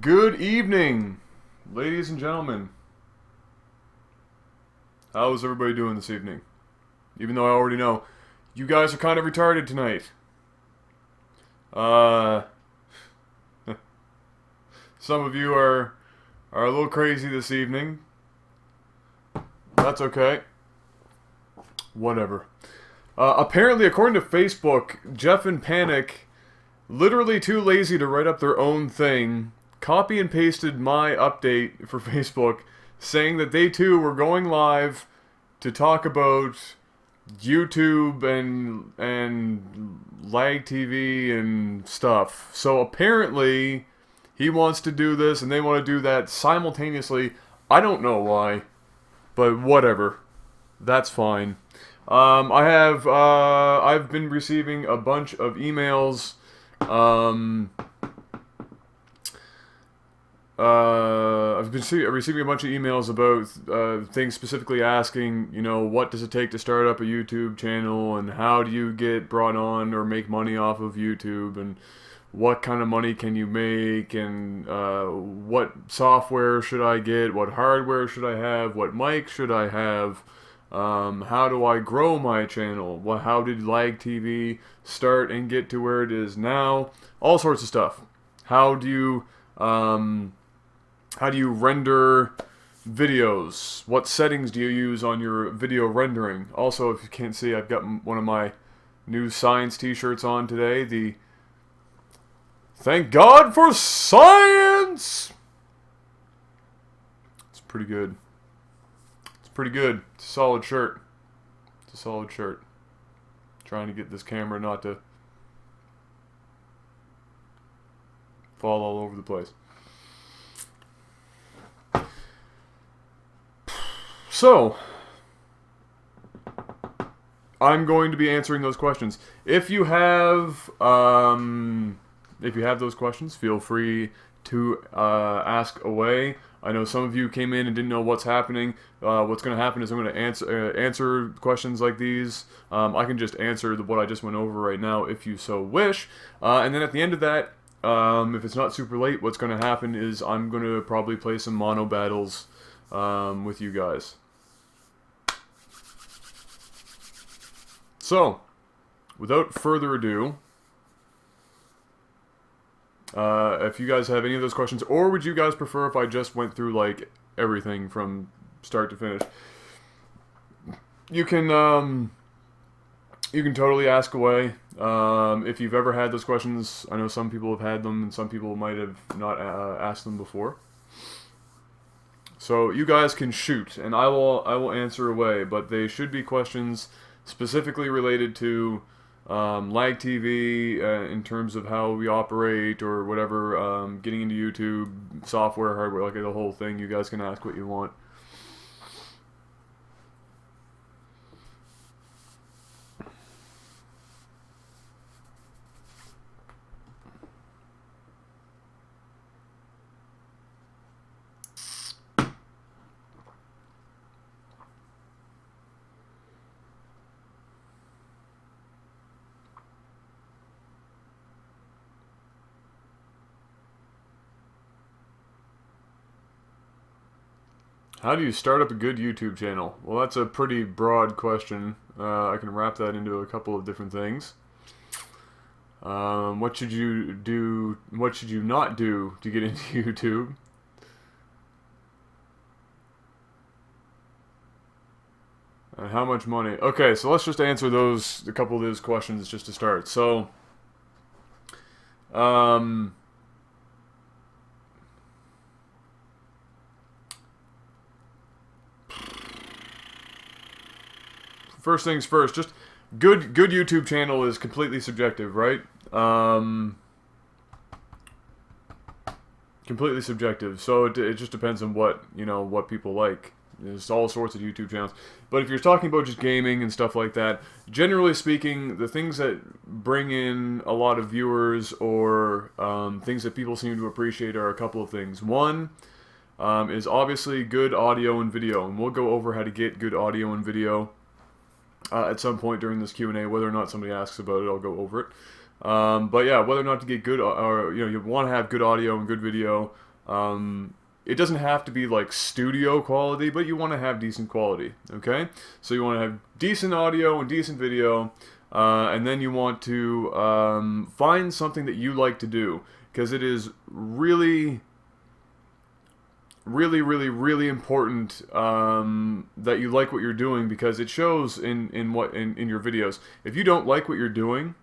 Good evening, ladies and gentlemen. How's everybody doing this evening? Even though I already know, you guys are kind of retarded tonight. Some of you are a little crazy this evening. That's okay. Whatever. Apparently, according to Facebook, Jeff and Panic, literally too lazy to write up their own thing, copy and pasted my update for Facebook, saying that they too were going live to talk about YouTube and lag TV and stuff. So apparently, he wants to do this and they want to do that simultaneously. I don't know why, but whatever. That's fine. I've been receiving a bunch of emails. I've been receiving a bunch of emails about things specifically asking, what does it take to start up a YouTube channel, and how do you get brought on or make money off of YouTube, and what kind of money can you make, and what software should I get, what hardware should I have, what mic should I have, how do I grow my channel, how did Lag TV start and get to where it is now, all sorts of stuff. How do you render videos? What settings do you use on your video rendering? Also, if you can't see, I've got one of my new science t-shirts on today. The Thank God for Science! It's pretty good. It's pretty good. It's a solid shirt. It's a solid shirt. Trying to get this camera not to fall all over the place. So, I'm going to be answering those questions. If you have those questions, feel free to ask away. I know some of you came in and didn't know what's happening. What's going to happen is I'm going to answer questions like these. I can just answer what I just went over right now if you so wish. And then at the end of that, if it's not super late, what's going to happen is I'm going to probably play some mono battles with you guys. So, without further ado, if you guys have any of those questions, or would you guys prefer if I just went through like everything from start to finish, you can totally ask away. If you've ever had those questions, I know some people have had them, and some people might have not asked them before. So you guys can shoot, and I will answer away. But they should be questions specifically related to Lag TV in terms of how we operate or whatever, getting into YouTube, software, hardware, like the whole thing. You guys can ask what you want. How do you start up a good YouTube channel? Well, that's a pretty broad question. I can wrap that into a couple of different things. What should you do? What should you not do to get into YouTube? And how much money? Okay, so let's just answer a couple of those questions just to start. So, first things first, just good YouTube channel is completely subjective, right? Completely subjective. So it just depends on what people like. There's all sorts of YouTube channels. But if you're talking about just gaming and stuff like that, generally speaking, the things that bring in a lot of viewers or things that people seem to appreciate are a couple of things. One is obviously good audio and video, and we'll go over how to get good audio and video at some point during this Q&A. Whether or not somebody asks about it, I'll go over it. But yeah, whether or not to get good, or you want to have good audio and good video, It doesn't have to be like studio quality, but you want to have decent quality, okay? So you want to have decent audio and decent video, and then you want to find something that you like to do, because it is really, really, really, really important that you like what you're doing, because it shows in your videos. If you don't like what you're doing,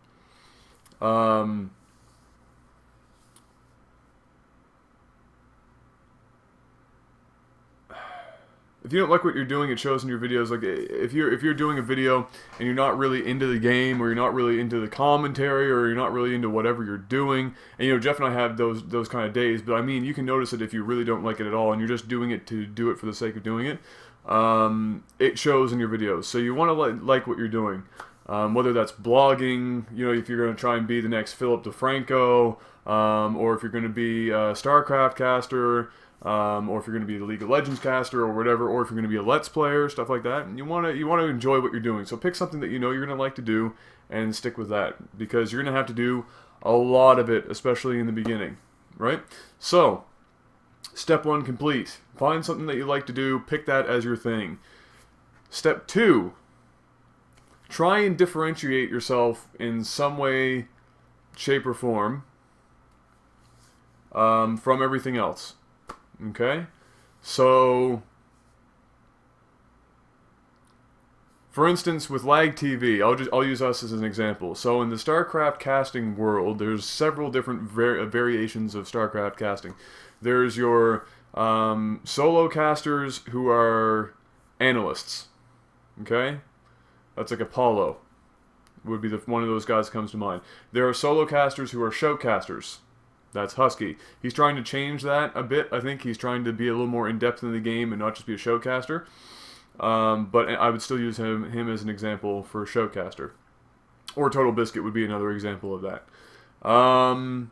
if you don't like what you're doing, it shows in your videos. Like if you're doing a video and you're not really into the game, or you're not really into the commentary, or you're not really into whatever you're doing, and you know, Jeff and I have those kind of days. But I mean, you can notice it if you really don't like it at all, and you're just doing it to do it for the sake of doing it. It shows in your videos. So you want to like what you're doing, whether that's blogging. You know, if you're going to try and be the next Philip DeFranco, or if you're going to be a StarCraft caster. Or if you're going to be the League of Legends caster or whatever, or if you're going to be a Let's Player, stuff like that. And you want to enjoy what you're doing. So pick something that you know you're going to like to do and stick with that, because you're going to have to do a lot of it, especially in the beginning, right? So, step 1 complete. Find something that you like to do, pick that as your thing. Step 2, try and differentiate yourself in some way, shape, or form from everything else. Okay, so for instance, with Lag TV, I'll use us as an example. So in the StarCraft casting world, there's several different variations of StarCraft casting. There's your solo casters who are analysts. Okay, that's like Apollo would be one of those guys that comes to mind. There are solo casters who are showcasters. That's Husky. He's trying to change that a bit. I think he's trying to be a little more in-depth in the game and not just be a showcaster. But I would still use him as an example for a showcaster. Or Total Biscuit would be another example of that. And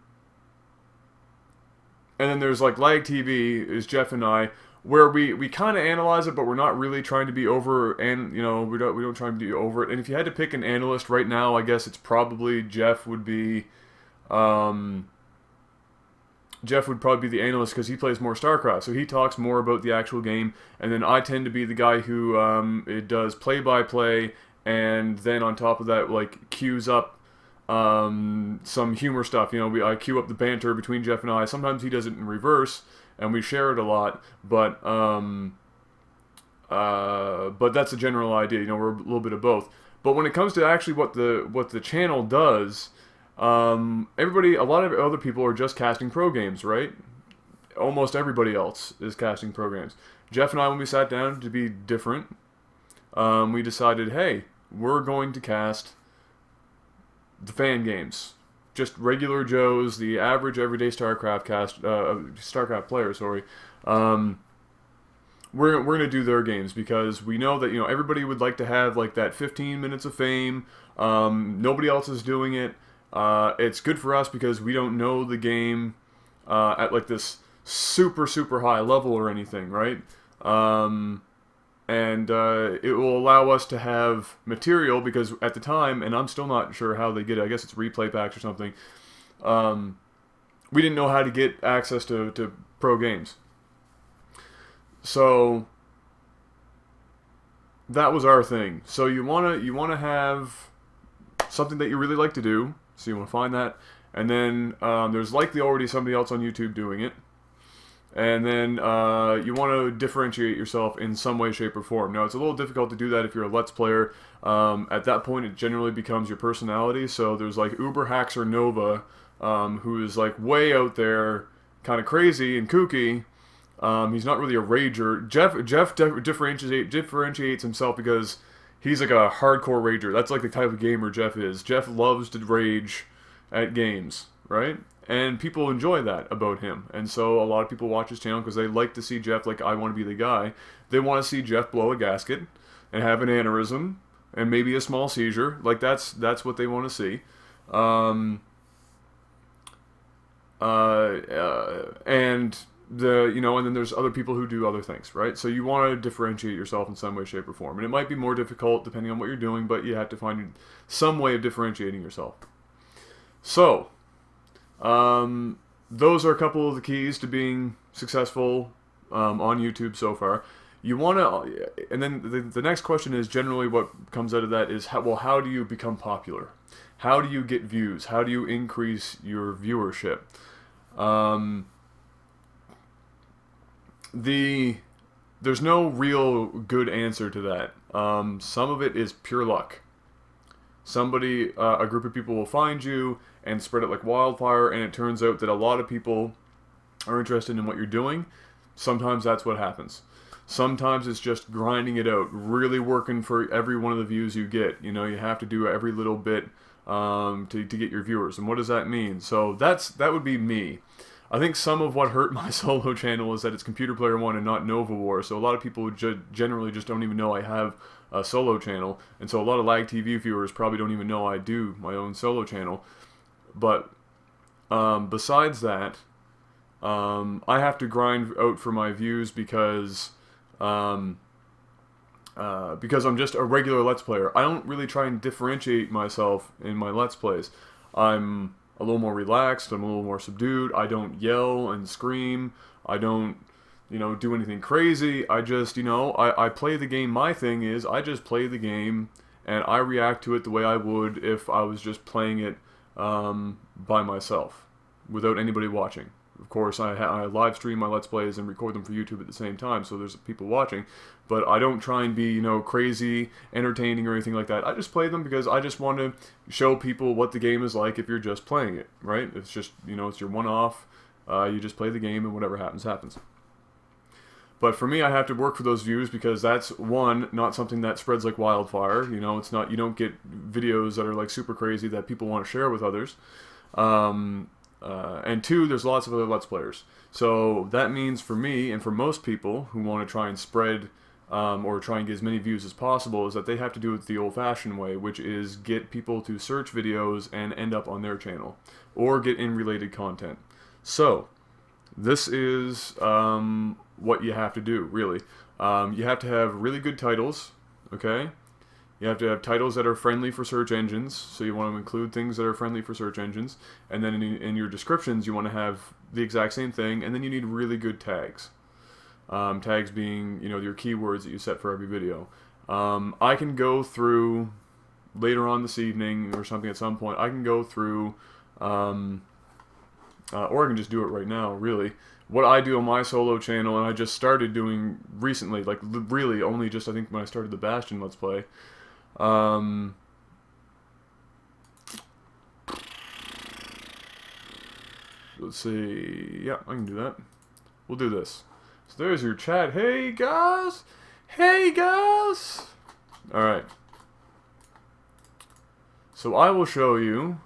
then there's like Lag TV is Jeff and I, where we kind of analyze it, but we're not really trying to be over, and you know, we don't try to be over it. And if you had to pick an analyst right now, I guess it's probably Jeff would be. Jeff would probably be the analyst because he plays more StarCraft, so he talks more about the actual game, and then I tend to be the guy who it does play-by-play, and then on top of that, like, cues up some humor stuff. You know, I cue up the banter between Jeff and I. Sometimes he does it in reverse, and we share it a lot, but that's a general idea. You know, we're a little bit of both. But when it comes to actually what the channel does, a lot of other people are just casting pro games, right? Almost everybody else is casting pro games. Jeff and I, when we sat down to be different, we decided, hey, we're going to cast the fan games. Just regular Joes, the average everyday StarCraft player, sorry. We're going to do their games because we know that, you know, everybody would like to have like that 15 minutes of fame. Nobody else is doing it. It's good for us because we don't know the game at like this super high level or anything, right? And it will allow us to have material because at the time, and I'm still not sure how they get it, I guess it's replay packs or something, we didn't know how to get access to pro games. So that was our thing. So you wanna have something that you really like to do. So you want to find that, and then there's likely already somebody else on YouTube doing it, and then you want to differentiate yourself in some way, shape, or form. Now, it's a little difficult to do that if you're a Let's Player. At that point, it generally becomes your personality. So there's like Uber Haxer Nova, who is like way out there, kind of crazy and kooky. He's not really a rager. Jeff differentiates himself because he's like a hardcore rager. That's like the type of gamer Jeff is. Jeff loves to rage at games, right? And people enjoy that about him. And so a lot of people watch his channel because they like to see Jeff like, I want to be the guy. They want to see Jeff blow a gasket and have an aneurysm and maybe a small seizure. Like that's what they want to see. And then there's other people who do other things, right? So you want to differentiate yourself in some way, shape, or form. And it might be more difficult depending on what you're doing, but you have to find some way of differentiating yourself. So, those are a couple of the keys to being successful on YouTube so far. You want to, and then the next question is generally what comes out of that is, how do you become popular? How do you get views? How do you increase your viewership? There's no real good answer to that. Some of it is pure luck. A group of people will find you and spread it like wildfire, and it turns out that a lot of people are interested in what you're doing. Sometimes that's what happens. Sometimes it's just grinding it out, really working for every one of the views you get. You know, you have to do every little bit to get your viewers. And what does that mean? So that would be me. I think some of what hurt my solo channel is that it's Computer Player 1 and not NovaWar. So a lot of people generally just don't even know I have a solo channel. And so a lot of Lag TV viewers probably don't even know I do my own solo channel. But besides that, I have to grind out for my views because I'm just a regular Let's Player. I don't really try and differentiate myself in my Let's Plays. I'm a little more relaxed, I'm a little more subdued, I don't yell and scream, I don't, do anything crazy. I just, I play the game. My thing is, I just play the game, and I react to it the way I would if I was just playing it by myself, without anybody watching. Of course, I live stream my Let's Plays and record them for YouTube at the same time, so there's people watching. But I don't try and be, crazy, entertaining, or anything like that. I just play them because I just want to show people what the game is like if you're just playing it, right? It's just, it's your one-off. You just play the game, and whatever happens, happens. But for me, I have to work for those views because that's, one, not something that spreads like wildfire. It's not, you don't get videos that are like super crazy that people want to share with others. And two, there's lots of other Let's Players. So that means for me, and for most people who want to try and spread or try and get as many views as possible, is that they have to do it the old-fashioned way, which is get people to search videos and end up on their channel, or get in related content. So this is what you have to do, really. You have to have really good titles, okay? You have to have titles that are friendly for search engines, so you want to include things that are friendly for search engines, and then in your descriptions you want to have the exact same thing, and then you need really good tags. Tags being, your keywords that you set for every video. I can go through, later on this evening or something at some point, I can go through, or I can just do it right now, really. What I do on my solo channel, and I just started doing recently, like really only just I think when I started the Bastion Let's Play. Let's see. Yeah, I can do that. We'll do this. So there's your chat. Hey guys! Hey guys! Alright. So I will show you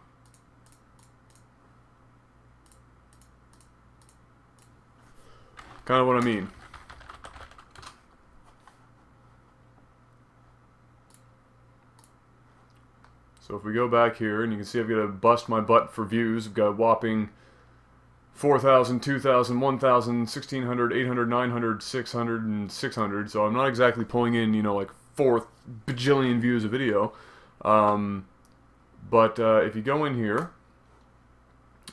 kind of what I mean. So if we go back here, and you can see I've got to bust my butt for views. I've got a whopping 4,000, 2,000, 1,000, 1,600, 800, 900, 600, and 600. So I'm not exactly pulling in, like 4 bajillion views a video. But if you go in here,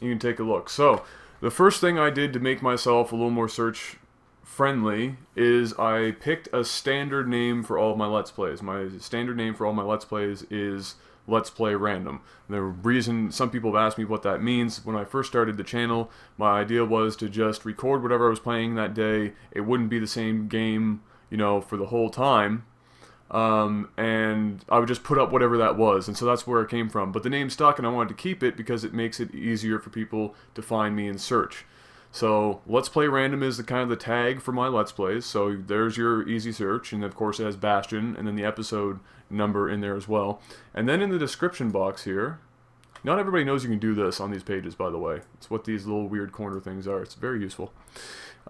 you can take a look. So the first thing I did to make myself a little more search friendly is I picked a standard name for all of my Let's Plays. My standard name for all my Let's Plays is Let's Play Random. The reason some people have asked me what that means, when I first started the channel, my idea was to just record whatever I was playing that day. It wouldn't be the same game, for the whole time. And I would just put up whatever that was, and so that's where it came from. But the name stuck, and I wanted to keep it because it makes it easier for people to find me and search. So Let's Play Random is the kind of the tag for my Let's Plays. So there's your easy search, and of course it has Bastion, and then the episode number in there as well. And then in the description box here, not everybody knows you can do this on these pages, by the way. It's what these little weird corner things are. It's very useful.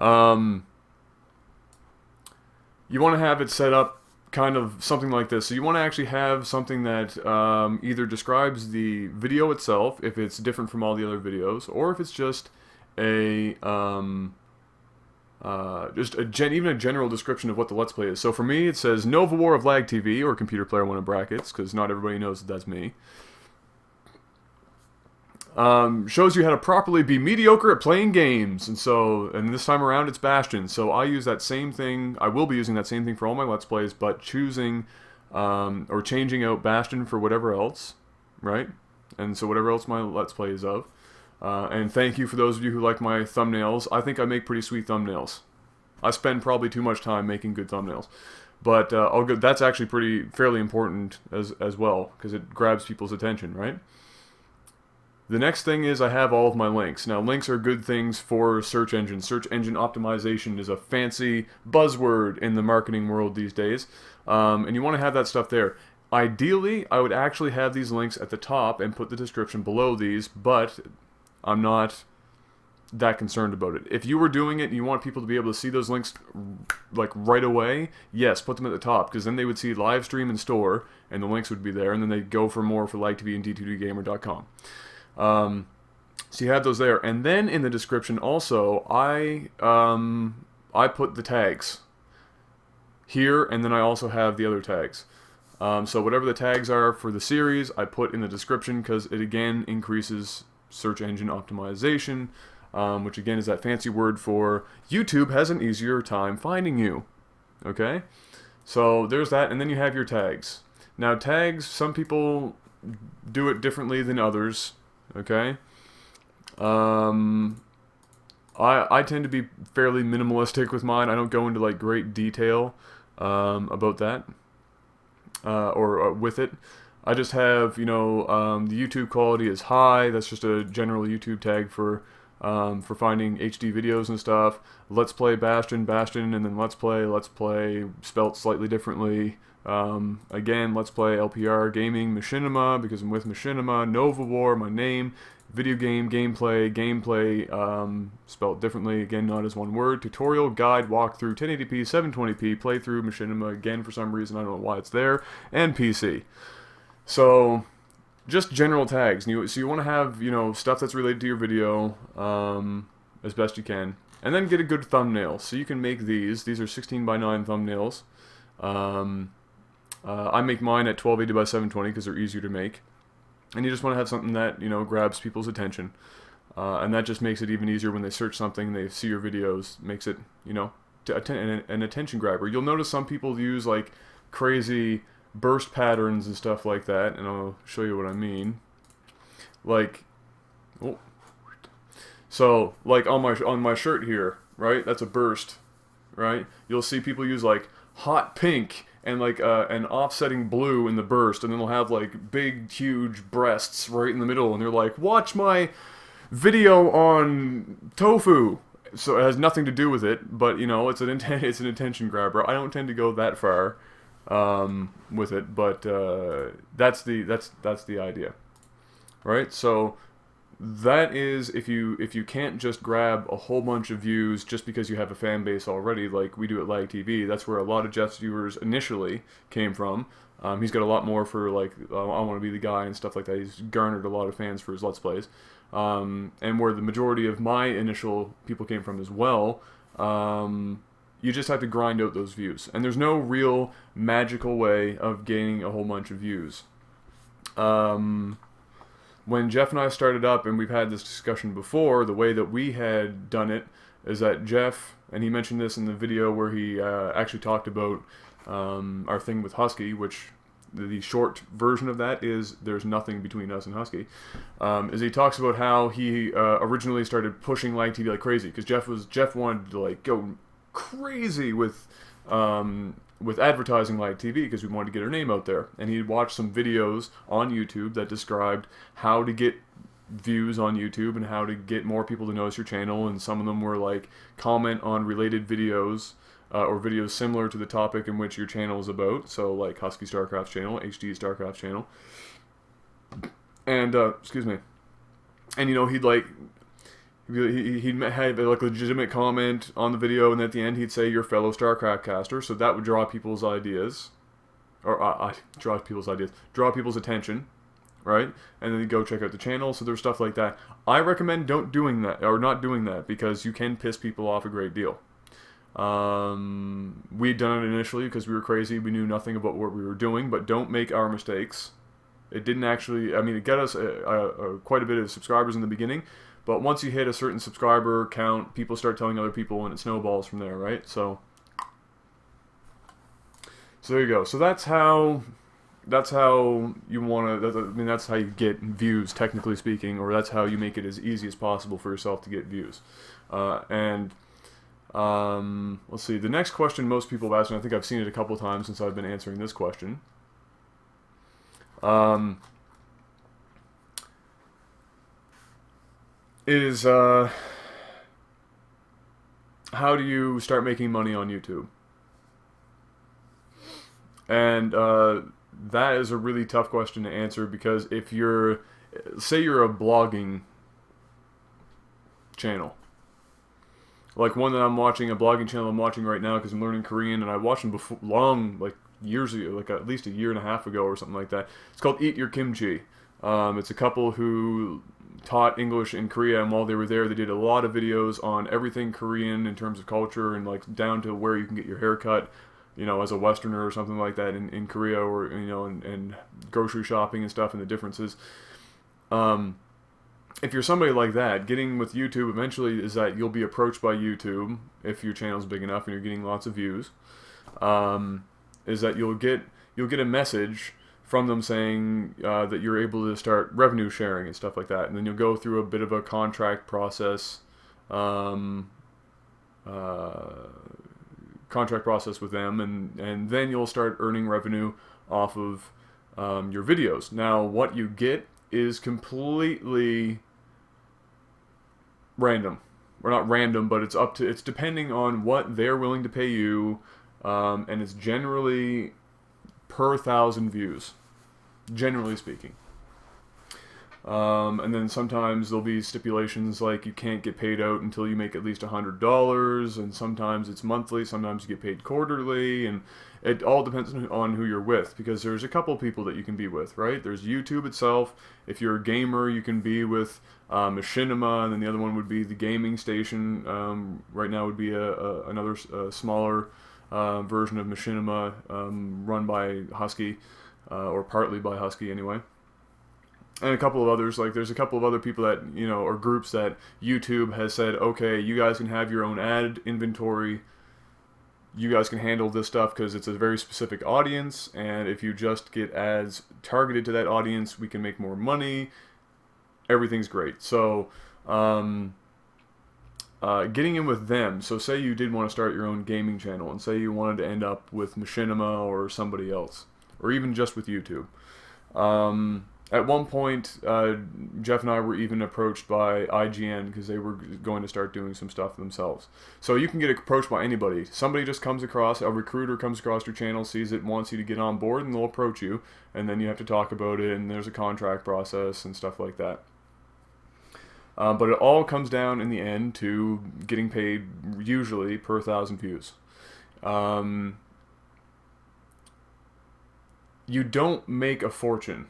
You want to have it set up kind of something like this. So you want to actually have something that either describes the video itself, if it's different from all the other videos, or if it's just even a general description of what the Let's Play is. So for me, it says NovaWar of Lag TV, or Computer Player 1 in brackets, because not everybody knows that that's me. Shows you how to properly be mediocre at playing games. And this time around it's Bastion. So I use that same thing. I will be using that same thing for all my Let's Plays, but choosing or changing out Bastion for whatever else, right? And so whatever else my Let's Play is of. And thank you for those of you who like my thumbnails. I think I make pretty sweet thumbnails. I spend probably too much time making good thumbnails. But that's actually fairly important as well, because it grabs people's attention, right? The next thing is I have all of my links. Now, links are good things for search engines. Search engine optimization is a fancy buzzword in the marketing world these days, and you want to have that stuff there. Ideally, I would actually have these links at the top and put the description below these, but I'm not that concerned about it. If you were doing it and you want people to be able to see those links like right away, yes, put them at the top, because then they would see live stream and store, and the links would be there, and then they'd go for more for LikeTV and d2dgamer.com. So you have those there, and then in the description also, I put the tags here, and then I also have the other tags. So whatever the tags are for the series, I put in the description, because it again increases search engine optimization, which again is that fancy word for YouTube has an easier time finding you. Okay? So there's that, and then you have your tags. Now tags, some people do it differently than others. Okay? I tend to be fairly minimalistic with mine. I don't go into like great detail about that or with it. I just have, the YouTube quality is high. That's just a general YouTube tag for finding HD videos and stuff. Let's play Bastion, and then let's play spelt slightly differently. Again, let's play LPR Gaming Machinima, because I'm with Machinima. NovaWar, my name. Video game, gameplay, spelt differently, again, not as one word. Tutorial, guide, walkthrough, 1080p, 720p, playthrough, Machinima, again, for some reason, I don't know why it's there, and PC. So, just general tags. So you want to have, stuff that's related to your video, as best you can. And then get a good thumbnail. So you can make these. These are 16:9 thumbnails. I make mine at 1280x720 because they're easier to make. And you just want to have something that, grabs people's attention. And that just makes it even easier when they search something and they see your videos. Makes it, an attention grabber. You'll notice some people use, like, crazy burst patterns and stuff like that. And I'll show you what I mean. Like, so, like, on my shirt here, right? That's a burst, right? You'll see people use, like, hot pink and like an offsetting blue in the burst, and then they'll have like big huge breasts right in the middle, and they're like, watch my video on tofu. So it has nothing to do with it, but it's an attention grabber. I don't tend to go that far with it, but that's the idea, right? So that is, if you can't just grab a whole bunch of views just because you have a fan base already, like we do at LikeTV. That's where a lot of Jeff's viewers initially came from. He's got a lot more for, like, I want to be the guy and stuff like that. He's garnered a lot of fans for his Let's Plays. And where the majority of my initial people came from as well, you just have to grind out those views. And there's no real magical way of gaining a whole bunch of views. When Jeff and I started up, and we've had this discussion before, the way that we had done it is that Jeff, and he mentioned this in the video where he actually talked about our thing with Husky, which the short version of that is there's nothing between us and Husky, is he talks about how he originally started pushing LikeTV like crazy, because Jeff wanted to like go crazy with advertising LikeTV because we wanted to get our name out there. And he'd watched some videos on YouTube that described how to get views on YouTube and how to get more people to notice your channel, and some of them were like comment on related videos or videos similar to the topic in which your channel is about, so like Husky StarCraft's channel, HD StarCraft's channel, and excuse me, and he'd like he'd have like a legitimate comment on the video, and at the end he'd say your fellow StarCraft caster, so that would draw people's ideas, or draw people's attention, right? And then you go check out the channel. So there's stuff like that. I recommend not doing that, because you can piss people off a great deal. We'd done it initially because we were crazy, we knew nothing about what we were doing, but don't make our mistakes, It didn't actually, I mean, it got us quite a bit of subscribers in the beginning, but once you hit a certain subscriber count, people start telling other people, and it snowballs from there, right? So there you go. So that's how you want to. I mean, that's how you get views, technically speaking, or that's how you make it as easy as possible for yourself to get views. Let's see. The next question most people have asked, and I think I've seen it a couple of times since I've been answering this question. Is how do you start making money on YouTube? And that is a really tough question to answer, because if you're, say you're a blogging channel, like one that I'm watching, a blogging channel I'm watching right now because I'm learning Korean, and I watched them before, like years ago, like at least a year and a half ago or something like that. It's called Eat Your Kimchi. It's a couple who taught English in Korea, and while they were there, they did a lot of videos on everything Korean in terms of culture, and like down to where you can get your hair cut, you know, as a Westerner or something like that in Korea, or, you know, and grocery shopping and stuff, and the differences. If you're somebody like that, getting with YouTube eventually is that you'll be approached by YouTube if your channel's big enough and you're getting lots of views. Is that you'll get a message from them saying that you're able to start revenue sharing and stuff like that, and then you'll go through a bit of a contract process, with them, and then you'll start earning revenue off of your videos. Now, what you get is completely random, or not random, but it's depending on what they're willing to pay you, and it's generally per 1,000 views, generally speaking. And then sometimes there'll be stipulations like you can't get paid out until you make at least $100, and sometimes it's monthly, sometimes you get paid quarterly, and it all depends on who you're with, because there's a couple people that you can be with, right? There's YouTube itself. If you're a gamer, you can be with Machinima, and then the other one would be the gaming station. Right now would be another smaller version of Machinima, run by Husky, or partly by Husky anyway. And a couple of others, like there's a couple of other people that, you know, or groups that YouTube has said, okay, you guys can have your own ad inventory, you guys can handle this stuff because it's a very specific audience, and if you just get ads targeted to that audience, we can make more money, everything's great. So, getting in with them, so say you did want to start your own gaming channel, and say you wanted to end up with Machinima or somebody else, or even just with YouTube. At one point, Jeff and I were even approached by IGN because they were going to start doing some stuff themselves. So you can get approached by anybody. Somebody just comes across, a recruiter comes across your channel, sees it, wants you to get on board, and they'll approach you. And then you have to talk about it, and there's a contract process and stuff like that. But it all comes down in the end to getting paid, usually, per 1,000 views. You don't make a fortune.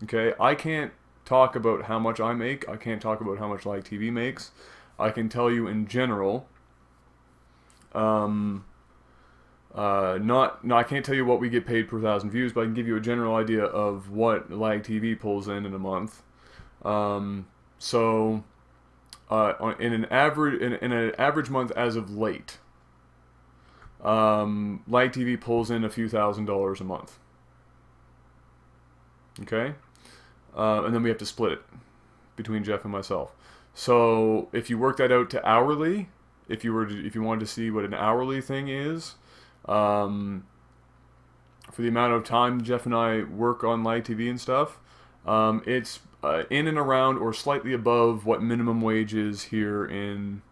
Okay, I can't talk about how much I make. I can't talk about how much Like TV makes. I can tell you in general. I can't tell you what we get paid per 1,000 views, but I can give you a general idea of what Like TV pulls in a month. In an average month as of late, Like TV pulls in a few $1,000s a month. Okay. And then we have to split it between Jeff and myself. So if you work that out to hourly, if you wanted to see what an hourly thing is, for the amount of time Jeff and I work on Live TV and stuff, it's in and around or slightly above what minimum wage is here in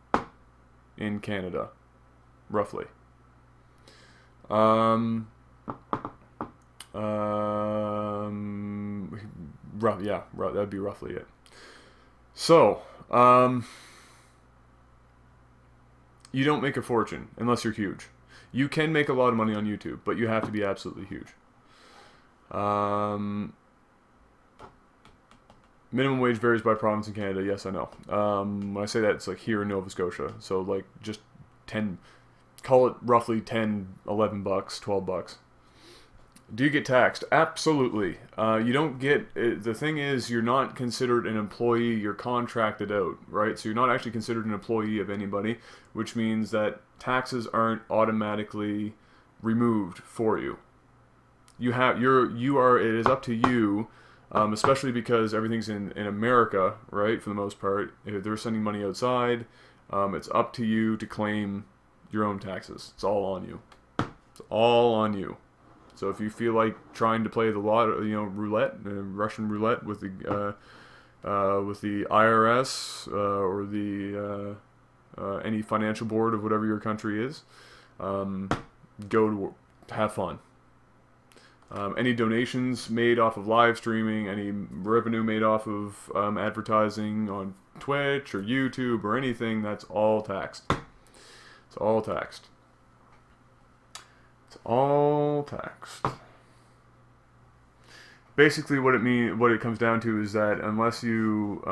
Canada, roughly. That'd be roughly it. So, you don't make a fortune unless you're huge. You can make a lot of money on YouTube, but you have to be absolutely huge. Minimum wage varies by province in Canada. Yes, I know. When I say that, it's like here in Nova Scotia. So like just 10, call it roughly 10, $11, $12. Do you get taxed? Absolutely. You don't get. The thing is, you're not considered an employee. You're contracted out, right? So you're not actually considered an employee of anybody, which means that taxes aren't automatically removed for you. It is up to you, especially because everything's in America, right? For the most part, if they're sending money outside, it's up to you to claim your own taxes. It's all on you. It's all on you. So if you feel like trying to play the roulette, Russian roulette with the IRS or the any financial board of whatever your country is, go to have fun. Any donations made off of live streaming, any revenue made off of advertising on Twitch or YouTube or anything, that's all taxed. It's all taxed. It's all taxed. Basically, what it comes down to is that unless you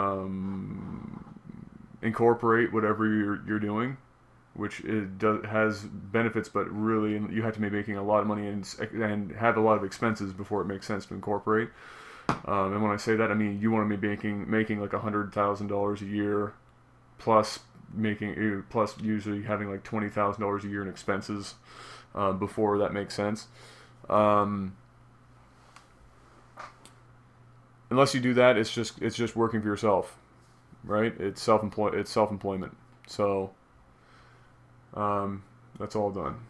incorporate whatever you're doing, which has benefits, but really you have to be making a lot of money and have a lot of expenses before it makes sense to incorporate. And when I say that, I mean you want to be making like $100,000 a year, plus usually having like $20,000 a year in expenses before that makes sense. Unless you do that, it's just working for yourself, right? It's self-employment. So that's all done.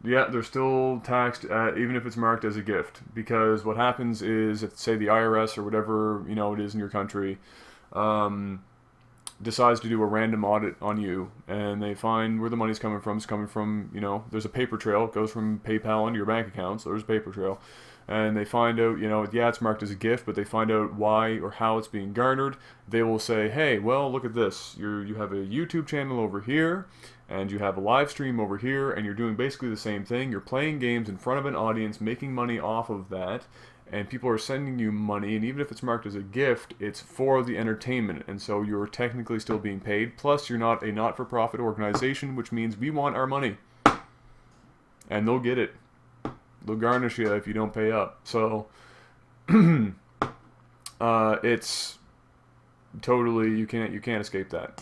Yeah, they're still taxed even if it's marked as a gift, because what happens is, if say the IRS or whatever it is in your country decides to do a random audit on you, and they find where the money's coming from. It's coming from, there's a paper trail. It goes from PayPal into your bank account, so there's a paper trail. And they find out, yeah, it's marked as a gift, but they find out why or how it's being garnered. They will say, hey, well, look at this. You have a YouTube channel over here, and you have a live stream over here, and you're doing basically the same thing. You're playing games in front of an audience, making money off of that, and people are sending you money, and even if it's marked as a gift, it's for the entertainment, and so you're technically still being paid. Plus, you're not a not-for-profit organization, which means we want our money. And they'll get it. They'll garnish you if you don't pay up. So, it's totally, you can't escape that.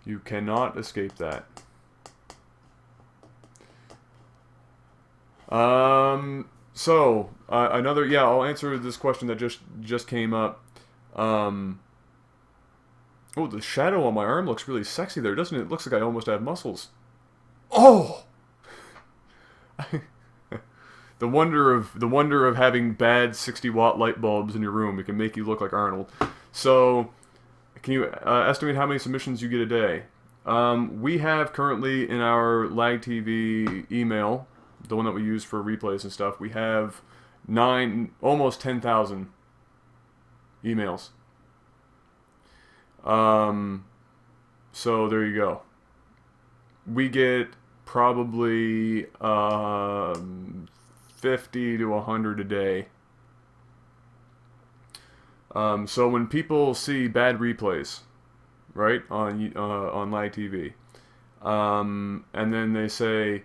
You cannot escape that. I'll answer this question that just came up. Oh, the shadow on my arm looks really sexy there, doesn't it? It looks like I almost have muscles. Oh! The wonder of having bad 60-watt light bulbs in your room. It can make you look like Arnold. So, can you estimate how many submissions you get a day? We have currently in our Lag TV email, the one that we use for replays and stuff, we have almost 10,000 emails. So there you go. We get probably 50 to 100 a day. So when people see bad replays, right, on Lag TV, and then they say,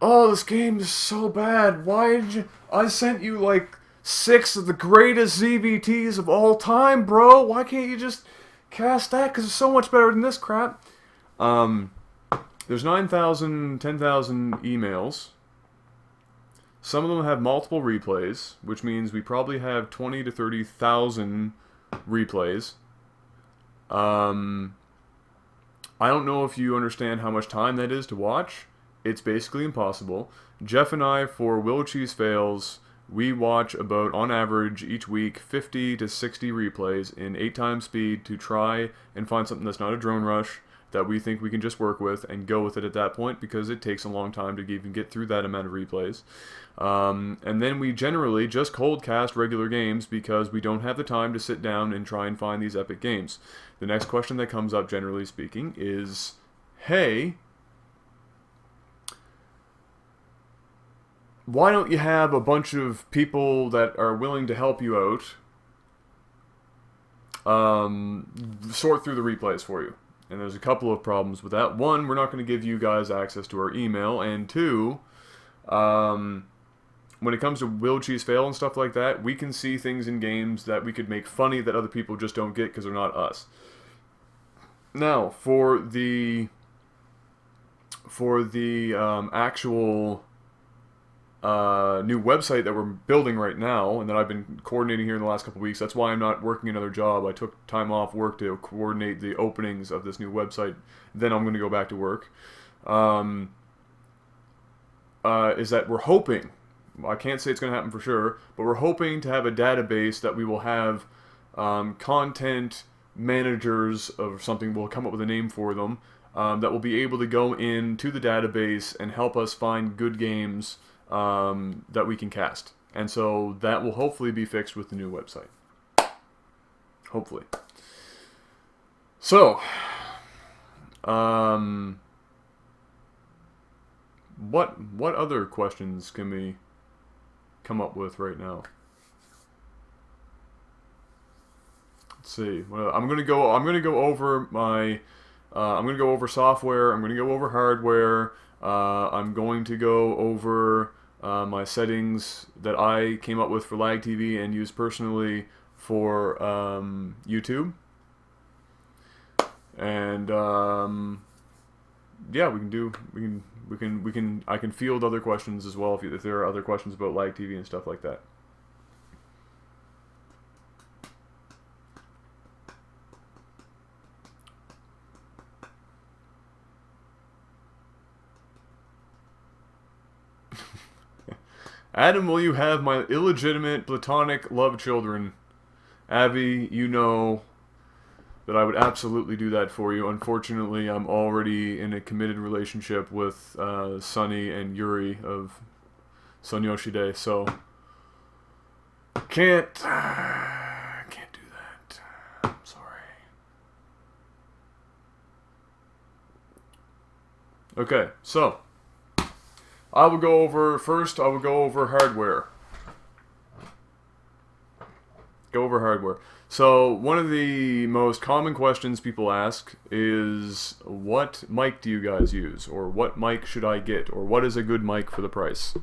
"Oh, this game is so bad. Why did you? I sent you like 6 of the greatest ZVTs of all time, bro. Why can't you just cast that? Because it's so much better than this crap." There's 9,000, 10,000 emails. Some of them have multiple replays, which means we probably have 20 to 30,000 replays. I don't know if you understand how much time that is to watch. It's basically impossible. Jeff and I, for Will Cheese Fails, we watch about, on average, each week, 50 to 60 replays in 8 times speed to try and find something that's not a drone rush, that we think we can just work with and go with it at that point, because it takes a long time to even get through that amount of replays. And then we generally just cold cast regular games because we don't have the time to sit down and try and find these epic games. The next question that comes up, generally speaking, is, hey, why don't you have a bunch of people that are willing to help you out sort through the replays for you? And there's a couple of problems with that. One, we're not going to give you guys access to our email. And two, when it comes to will cheese fail and stuff like that, we can see things in games that we could make funny that other people just don't get because they're not us. Now, for the actual new website that we're building right now, and that I've been coordinating here in the last couple of weeks. That's why I'm not working another job. I took time off work to coordinate the openings of this new website. Then I'm going to go back to work. Is that we're hoping, I can't say it's going to happen for sure, but we're hoping to have a database that we will have content managers or something. We'll come up with a name for them that will be able to go into the database and help us find good games that we can cast. And so that will hopefully be fixed with the new website. Hopefully. So, what other questions can we come up with right now? Let's see. Well, I'm gonna go over my. I'm gonna go over software. I'm gonna go over hardware. I'm going to go over my settings that I came up with for Lag TV and use personally for YouTube. And yeah, I can field other questions as well if there are other questions about Lag TV and stuff like that. Adam, will you have my illegitimate platonic love children? Abby, you know that I would absolutely do that for you. Unfortunately, I'm already in a committed relationship with Sunny and Yuri of Sonyoshide, so can't do that. I'm sorry. Okay, so I will go over hardware. Go over hardware. So one of the most common questions people ask is, what mic do you guys use? Or what mic should I get? Or what is a good mic for the price?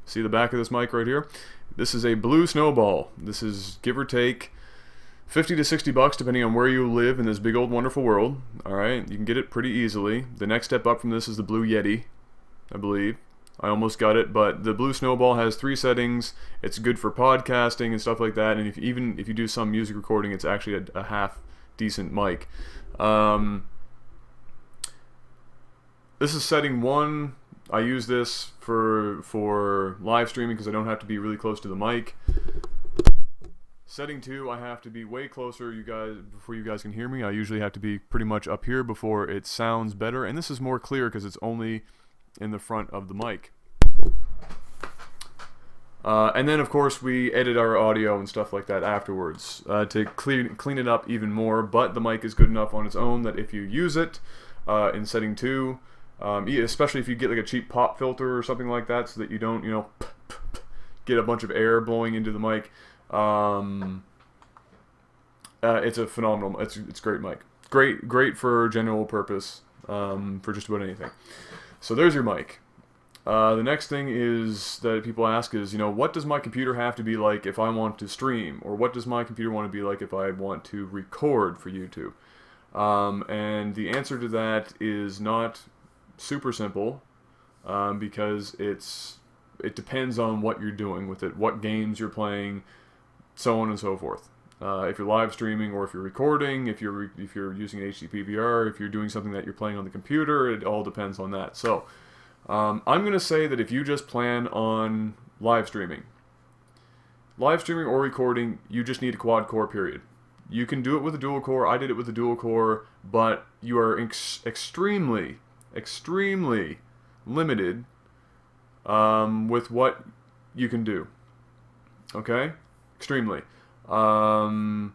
See the back of this mic right here? This is a Blue Snowball. This is, give or take, 50 to 60 bucks depending on where you live in this big old wonderful world. Alright, you can get it pretty easily. The next step up from this is the Blue Yeti, I believe. I almost got it, but the Blue Snowball has 3 settings. It's good for podcasting and stuff like that, and if you do some music recording, it's actually a half decent mic. This is setting 1. I use this for live streaming because I don't have to be really close to the mic. Setting 2, I have to be way closer before you guys can hear me. I usually have to be pretty much up here before it sounds better, and this is more clear because it's only in the front of the mic. And then of course we edit our audio and stuff like that afterwards to clean it up even more, but the mic is good enough on its own that if you use it in setting 2, especially if you get like a cheap pop filter or something like that so that you don't, get a bunch of air blowing into the mic, it's a phenomenal, it's a great mic. Great for general purpose, for just about anything. So there's your mic. The next thing is that people ask is, what does my computer have to be like if I want to stream? Or what does my computer want to be like if I want to record for YouTube? And the answer to that is not super simple, because it depends on what you're doing with it, what games you're playing, so on and so forth. If you're live streaming or if you're recording, if you're using an HDPVR, if you're doing something that you're playing on the computer, it all depends on that. So I'm going to say that if you just plan on live streaming or recording, you just need a quad core, period. You can do it with a dual core. I did it with a dual core, but you are extremely limited with what you can do. Okay? Extremely. And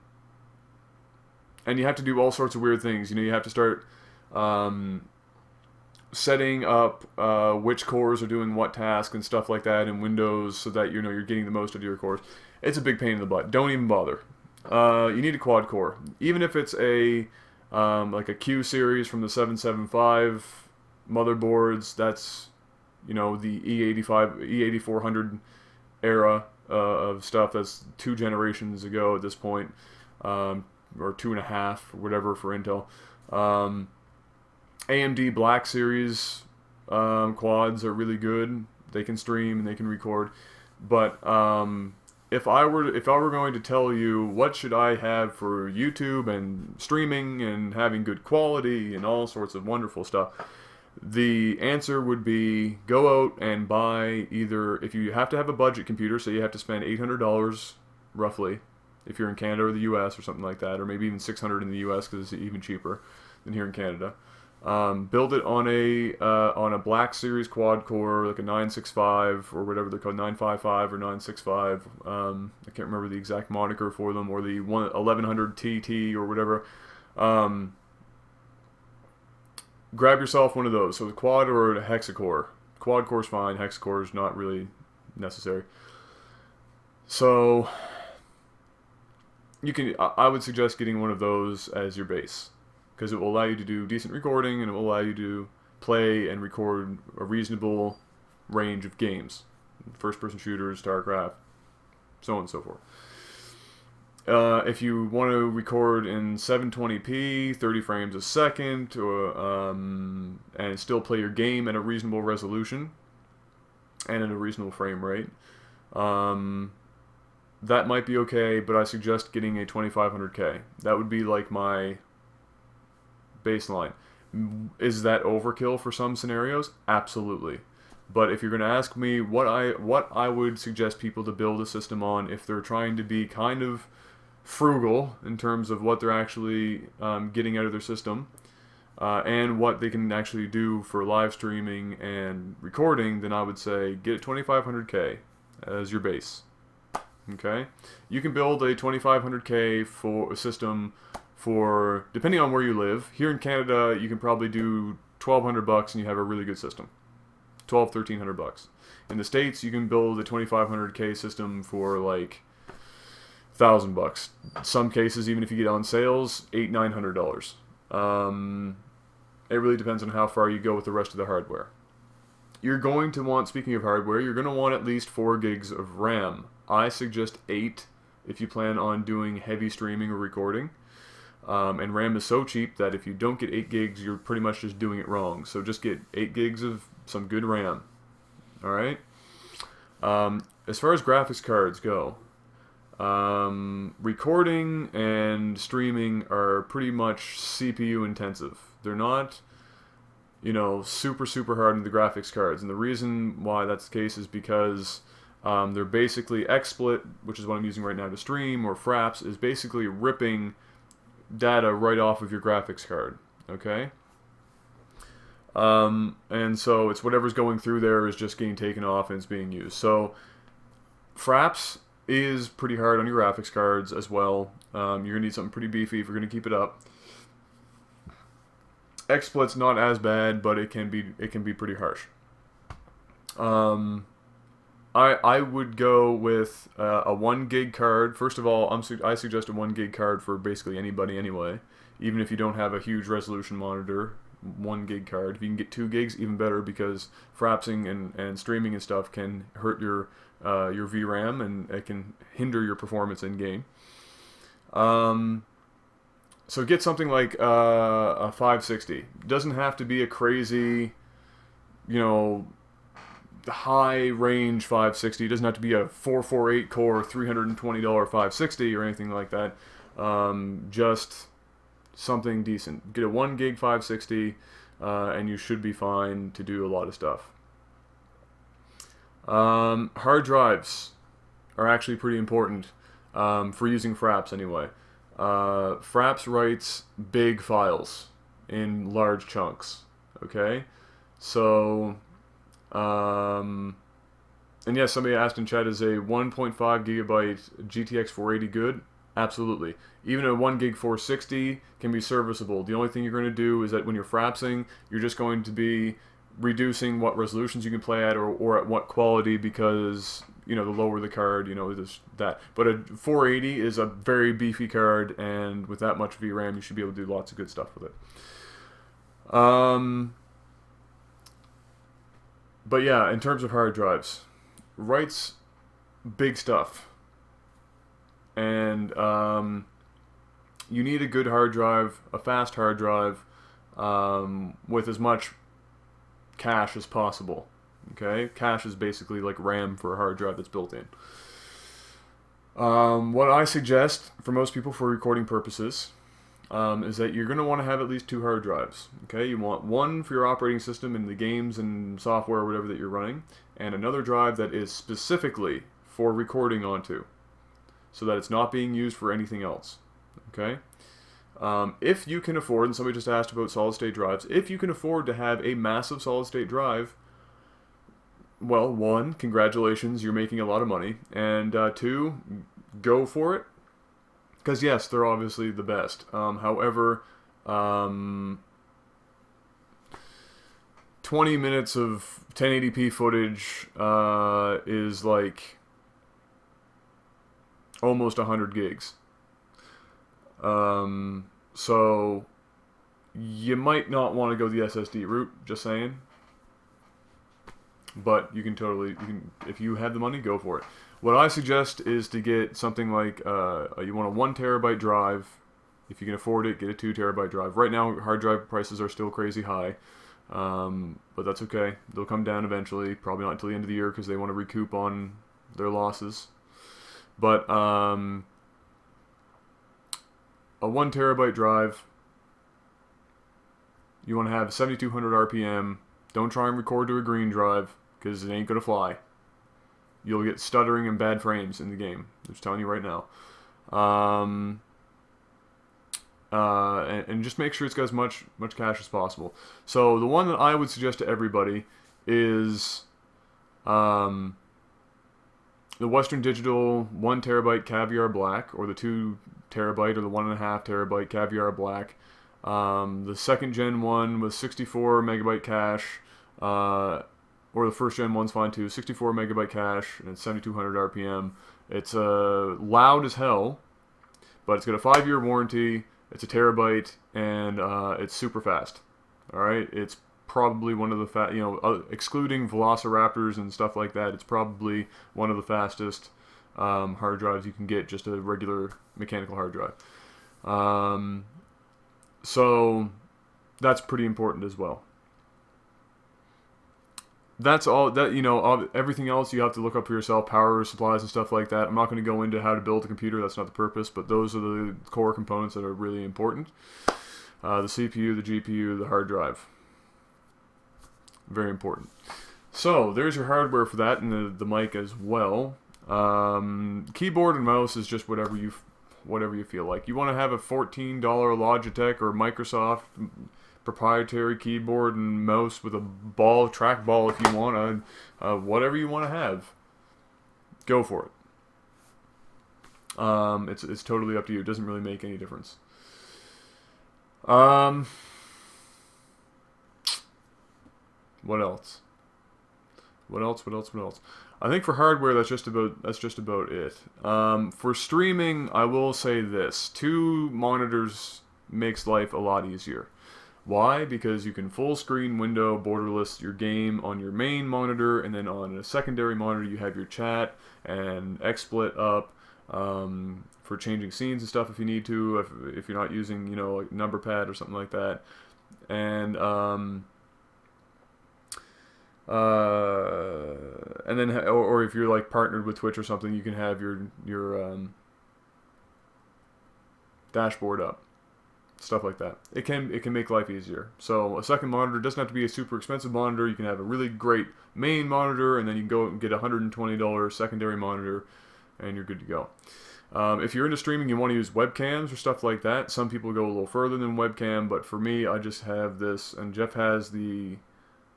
you have to do all sorts of weird things. You have to start setting up which cores are doing what task and stuff like that in Windows so that you're getting the most of your cores. It's a big pain in the butt. Don't even bother. You need a quad core. Even if it's like a Q series from the 775 motherboards, you know, the E85, E8400 era of stuff that's 2 generations ago at this point, or 2.5, or whatever for Intel. AMD Black Series quads are really good. They can stream and they can record. But if I were going to tell you what should I have for YouTube and streaming and having good quality and all sorts of wonderful stuff, the answer would be go out and buy either, if you have to have a budget computer, so you have to spend $800 roughly if you're in Canada or the US or something like that, or maybe even $600 in the US because it's even cheaper than here in Canada. Build it on a Black Series quad core, like a 965 or whatever they're called, 955 or 965. I can't remember the exact moniker for them, or the 1100 TT or whatever. Grab yourself one of those. So the quad or a hexacore. Quad core's fine. Hexacore is not really necessary. So you can. I would suggest getting one of those as your base, because it will allow you to do decent recording, and it will allow you to play and record a reasonable range of games. First-person shooters, StarCraft, so on and so forth. If you want to record in 720p, 30 frames a second, or, and still play your game at a reasonable resolution, and at a reasonable frame rate, that might be okay, but I suggest getting a 2500K. That would be like my baseline. Is that overkill for some scenarios? Absolutely. But if you're going to ask me what I would suggest people to build a system on if they're trying to be kind of frugal in terms of what they're actually getting out of their system, and what they can actually do for live streaming and recording, then I would say get 2500K as your base. Okay? You can build a 2500K for a system for, depending on where you live. Here in Canada, you can probably do $1,200 and you have a really good system. $1,200-$1,300. In the States, you can build a 2500K system for like $1,000. Some cases, even if you get on sales, $800-$900. It really depends on how far you go with the rest of the hardware. You're going to want, speaking of hardware, you're going to want at least 4 gigs of RAM. I suggest 8 if you plan on doing heavy streaming or recording. And RAM is so cheap that if you don't get 8 gigs, you're pretty much just doing it wrong. So just get 8 gigs of some good RAM. Alright? As far as graphics cards go, recording and streaming are pretty much CPU intensive. They're not, you know, super hard on the graphics cards. And the reason why that's the case is because they're basically Xsplit, which is what I'm using right now to stream, or Fraps, is basically ripping data right off of your graphics card. Okay? And so it's whatever's going through there is just getting taken off and it's being used. So Fraps is pretty hard on your graphics cards as well. You're going to need something pretty beefy if you're going to keep it up. XSplit's not as bad, but it can be pretty harsh. I would go with a 1 gig card. First of all, I suggest a 1 gig card for basically anybody anyway. Even if you don't have a huge resolution monitor, 1 gig card. If you can get 2 gigs, even better, because frapsing and streaming and stuff can hurt your VRAM, and it can hinder your performance in game. So get something like a 560. It doesn't have to be a crazy, you know, high range 560. It doesn't have to be a 448 core $320 560 or anything like that. Just something decent. Get a 1 gig 560 and you should be fine to do a lot of stuff. Hard drives are actually pretty important for using Fraps anyway. Fraps writes big files in large chunks. Okay? So and yes, somebody asked in chat, is a 1.5 gigabyte GTX 480 good? Absolutely. Even a 1 gig 460 can be serviceable. The only thing you're going to do is that when you're frapsing, you're just going to be reducing what resolutions you can play at, or at what quality, because, you know, the lower the card, you know, there's that. But a 480 is a very beefy card, and with that much VRAM, you should be able to do lots of good stuff with it. But yeah, in terms of hard drives, writes big stuff. And you need a good hard drive, a fast hard drive, with as much cache as possible. Okay, cache is basically like RAM for a hard drive that's built in. What I suggest for most people for recording purposes is that you're going to want to have at least 2 hard drives. Okay, you want one for your operating system and the games and software or whatever that you're running, and another drive that is specifically for recording onto, so that it's not being used for anything else. Okay. If you can afford, and somebody just asked about solid state drives, if you can afford to have a massive solid state drive, well, 1, congratulations, you're making a lot of money, and 2, go for it, because yes, they're obviously the best. However, 20 minutes of 1080p footage is like almost 100 gigs. So you might not want to go the SSD route, just saying. But you can totally, if you have the money, go for it. What I suggest is to get something like, you want a 1 terabyte drive. If you can afford it, get a 2 terabyte drive. Right now, hard drive prices are still crazy high. But that's okay. They'll come down eventually, probably not until the end of the year because they want to recoup on their losses. But a 1 terabyte drive, you want to have 7200 RPM. Don't try and record to a green drive because it ain't going to fly. You'll get stuttering and bad frames in the game. I'm just telling you right now. And just make sure it's got as much cache as possible. So the one that I would suggest to everybody is the Western Digital 1 terabyte Caviar Black, or the 2 terabyte or the 1.5 terabyte Caviar Black. The second gen one with 64 megabyte cache, or the first gen one's fine too, 64 megabyte cache and it's 7200 RPM. It's loud as hell, but it's got a 5-year warranty. It's a terabyte, and it's super fast. All right, it's probably one of the excluding Velociraptors and stuff like that, it's probably one of the fastest hard drives you can get, just a regular mechanical hard drive. So that's pretty important as well. That's all that, everything else you have to look up for yourself, power supplies and stuff like that. I'm not going to go into how to build a computer, that's not the purpose, but those are the core components that are really important. The CPU, the GPU, the hard drive. Very important. So there's your hardware for that, and the mic as well. Keyboard and mouse is just whatever you feel like. You want to have a $14 Logitech or Microsoft proprietary keyboard and mouse with a trackball if you want, whatever you want to have, go for it. It's totally up to you. It doesn't really make any difference. What else? What else? I think for hardware, that's just about it. For streaming, I will say this: 2 monitors makes life a lot easier. Why? Because you can full screen window borderless your game on your main monitor, and then on a secondary monitor you have your chat and XSplit up for changing scenes and stuff if you need to, if you're not using like number pad or something like that. And then or if you're like partnered with Twitch or something, you can have your dashboard up. Stuff like that. It can make life easier. So a second monitor doesn't have to be a super expensive monitor. You can have a really great main monitor, and then you can go and get a $120 secondary monitor, and you're good to go. If you're into streaming, you want to use webcams or stuff like that. Some people go a little further than webcam, but for me, I just have this, and Jeff has the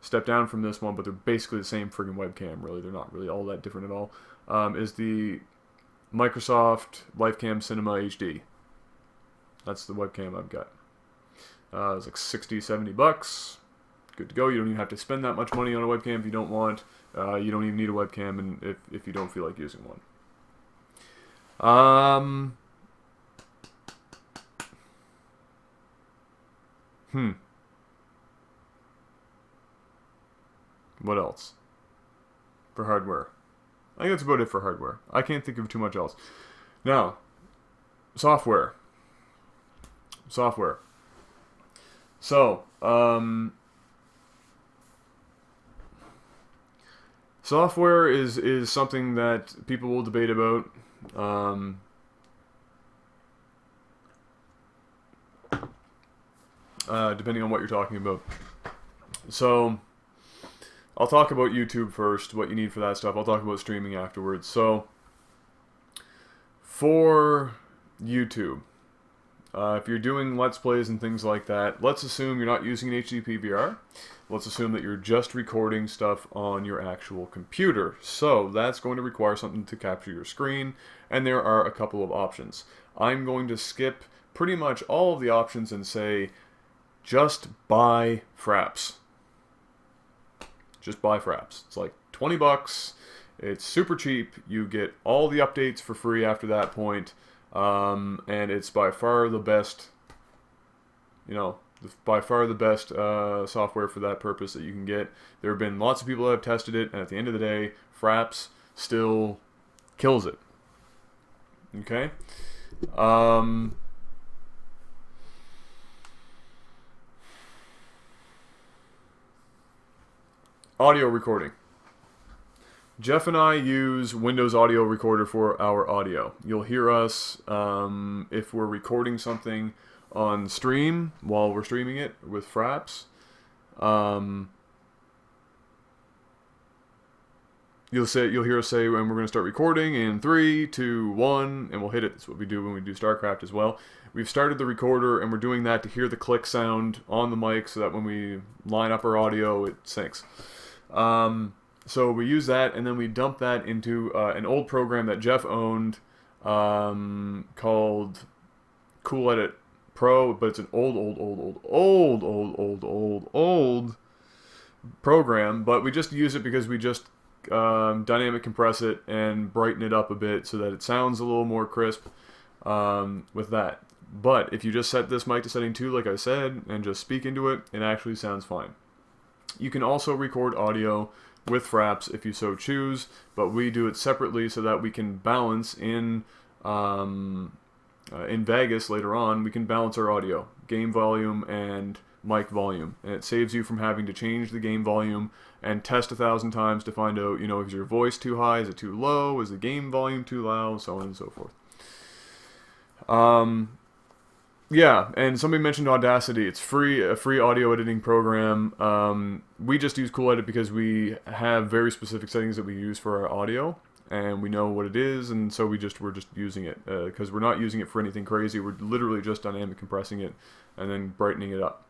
step down from this one, but they're basically the same friggin' webcam, really. They're not really all that different at all. Is the Microsoft LifeCam Cinema HD. That's the webcam I've got. It's like $60-$70. Good to go. You don't even have to spend that much money on a webcam if you don't want. You don't even need a webcam and if you don't feel like using one. What else? For hardware. I think that's about it for hardware. I can't think of too much else. Now, software. Software. So, software is something that people will debate about. Depending on what you're talking about. So, I'll talk about YouTube first, what you need for that stuff. I'll talk about streaming afterwards. So, for YouTube, if you're doing Let's Plays and things like that, let's assume you're not using an HD PVR. Let's assume that you're just recording stuff on your actual computer. So, that's going to require something to capture your screen, and there are a couple of options. I'm going to skip pretty much all of the options and say, just buy Fraps. Just buy Fraps. It's like 20 bucks. It's super cheap. You get all the updates for free after that point. And it's by far the best, by far the best software for that purpose that you can get. There have been lots of people that have tested it, and at the end of the day, Fraps still kills it. Okay? Audio recording. Jeff and I use Windows Audio Recorder for our audio. You'll hear us if we're recording something on stream while we're streaming it with Fraps. You'll hear us say when we're going to start recording in 3, 2, 1, and we'll hit it. That's what we do when we do StarCraft as well. We've started the recorder, and we're doing that to hear the click sound on the mic so that when we line up our audio, it syncs. So we use that, and then we dump that into an old program that Jeff owned called Cool Edit Pro, but it's an old program, but we just use it because we just dynamic compress it and brighten it up a bit so that it sounds a little more crisp with that. But if you just set this mic to setting 2, like I said, and just speak into it, it actually sounds fine. You can also record audio with Fraps if you so choose, but we do it separately so that we can balance in Vegas later on. We can balance our audio, game volume and mic volume, and it saves you from having to change the game volume and test 1,000 times to find out, is your voice too high, is it too low, is the game volume too loud, so on and so forth. Yeah, and somebody mentioned Audacity. It's free, a free audio editing program. We just use Cool Edit because we have very specific settings that we use for our audio, and we know what it is, and so we're just using it because we're not using it for anything crazy. We're literally just dynamic compressing it and then brightening it up.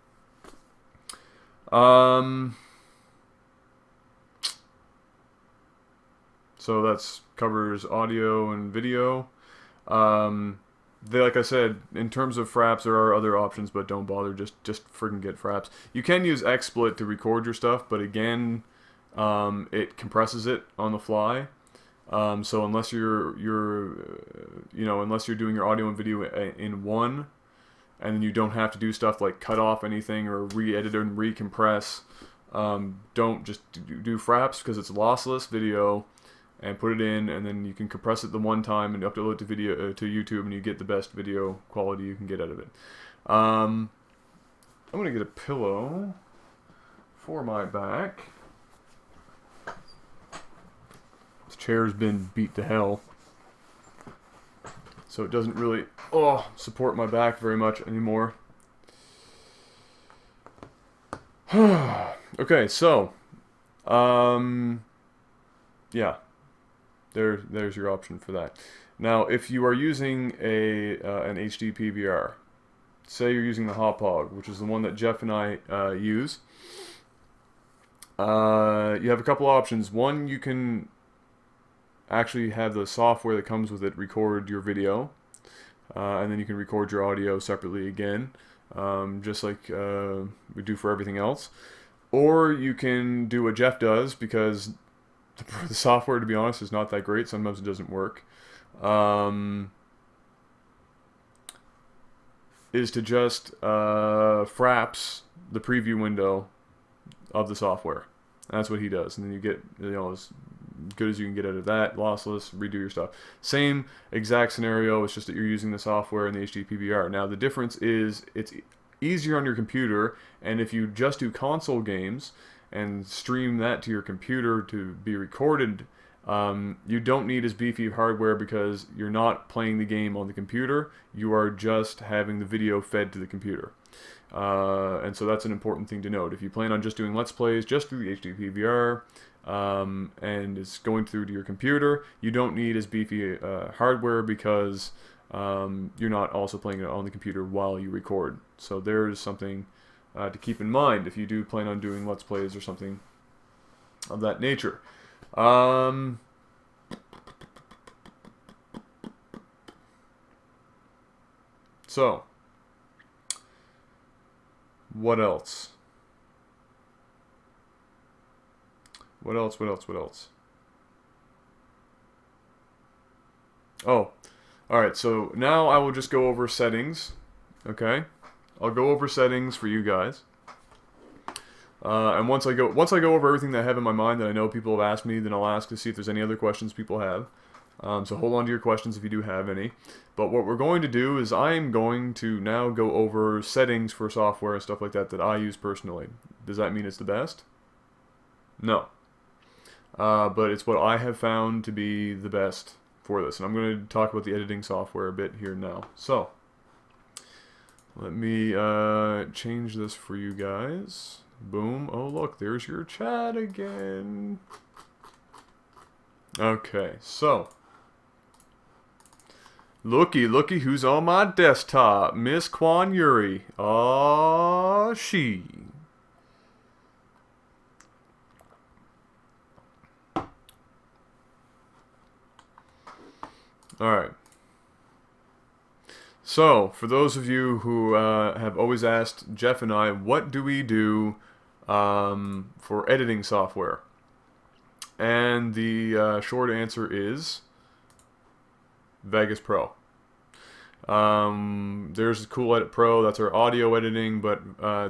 So that's covers audio and video. Like I said, in terms of Fraps, there are other options, but don't bother. Just freaking get Fraps. You can use Xsplit to record your stuff, but again, it compresses it on the fly. So unless you're unless you're doing your audio and video in one, and then you don't have to do stuff like cut off anything or re-edit and recompress, don't just do Fraps because it's lossless video. And put it in, and then you can compress it the one time and upload it to to YouTube, and you get the best video quality you can get out of it. I'm gonna get a pillow for my back. This chair's been beat to hell, so it doesn't really support my back very much anymore. Okay, so yeah. There's your option for that. Now, if you are using an HD PVR, say you're using the Hauppauge, which is the one that Jeff and I use, you have a couple options. One, you can actually have the software that comes with it record your video, and then you can record your audio separately again, just like we do for everything else. Or you can do what Jeff does, because the software, to be honest, is not that great. Sometimes it doesn't work. Is to just Fraps the preview window of the software. That's what he does, and then you get, you know, as good as you can get out of that, lossless, redo your stuff. Same exact scenario, it's just that you're using the software in the HD PVR. Now the difference is it's easier on your computer, and if you just do console games and stream that to your computer to be recorded, you don't need as beefy hardware because you're not playing the game on the computer, you are just having the video fed to the computer. And so that's an important thing to note. If you plan on just doing Let's Plays just through the HD PVR, and it's going through to your computer, you don't need as beefy hardware because you're not also playing it on the computer while you record. So there's something to keep in mind if you do plan on doing Let's Plays or something of that nature. So, what else? What else? Oh, alright, so now I will just go over settings, okay? I'll go over settings for you guys. And once I go over everything that I have in my mind that I know people have asked me, then I'll ask to see if there's any other questions people have. So hold on to your questions if you do have any. But what we're going to do is I'm going to now go over settings for software and stuff like that that I use personally. Does that mean it's the best? No. But it's what I have found to be the best for this. And I'm going to talk about the editing software a bit here now. So, let me change this for you guys. Boom. Oh, look, there's your chat again. Okay, so. Looky who's on my desktop. Miss Kwan Yuri. Aw, she. Alright. So, for those of you who have always asked Jeff and I, what do we do for editing software? And the short answer is Vegas Pro. There's Cool Edit Pro, that's our audio editing, but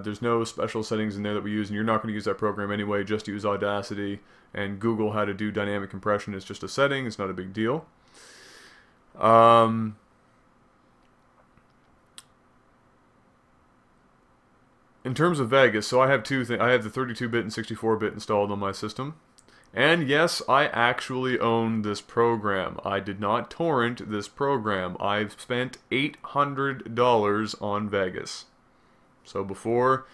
there's no special settings in there that we use, and you're not going to use that program anyway. Just use Audacity and Google how to do dynamic compression. It's just a setting, it's not a big deal. In terms of Vegas, so I have two things. I have the 32-bit and 64-bit installed on my system. And yes, I actually own this program. I did not torrent this program. I've spent $800 on Vegas. So before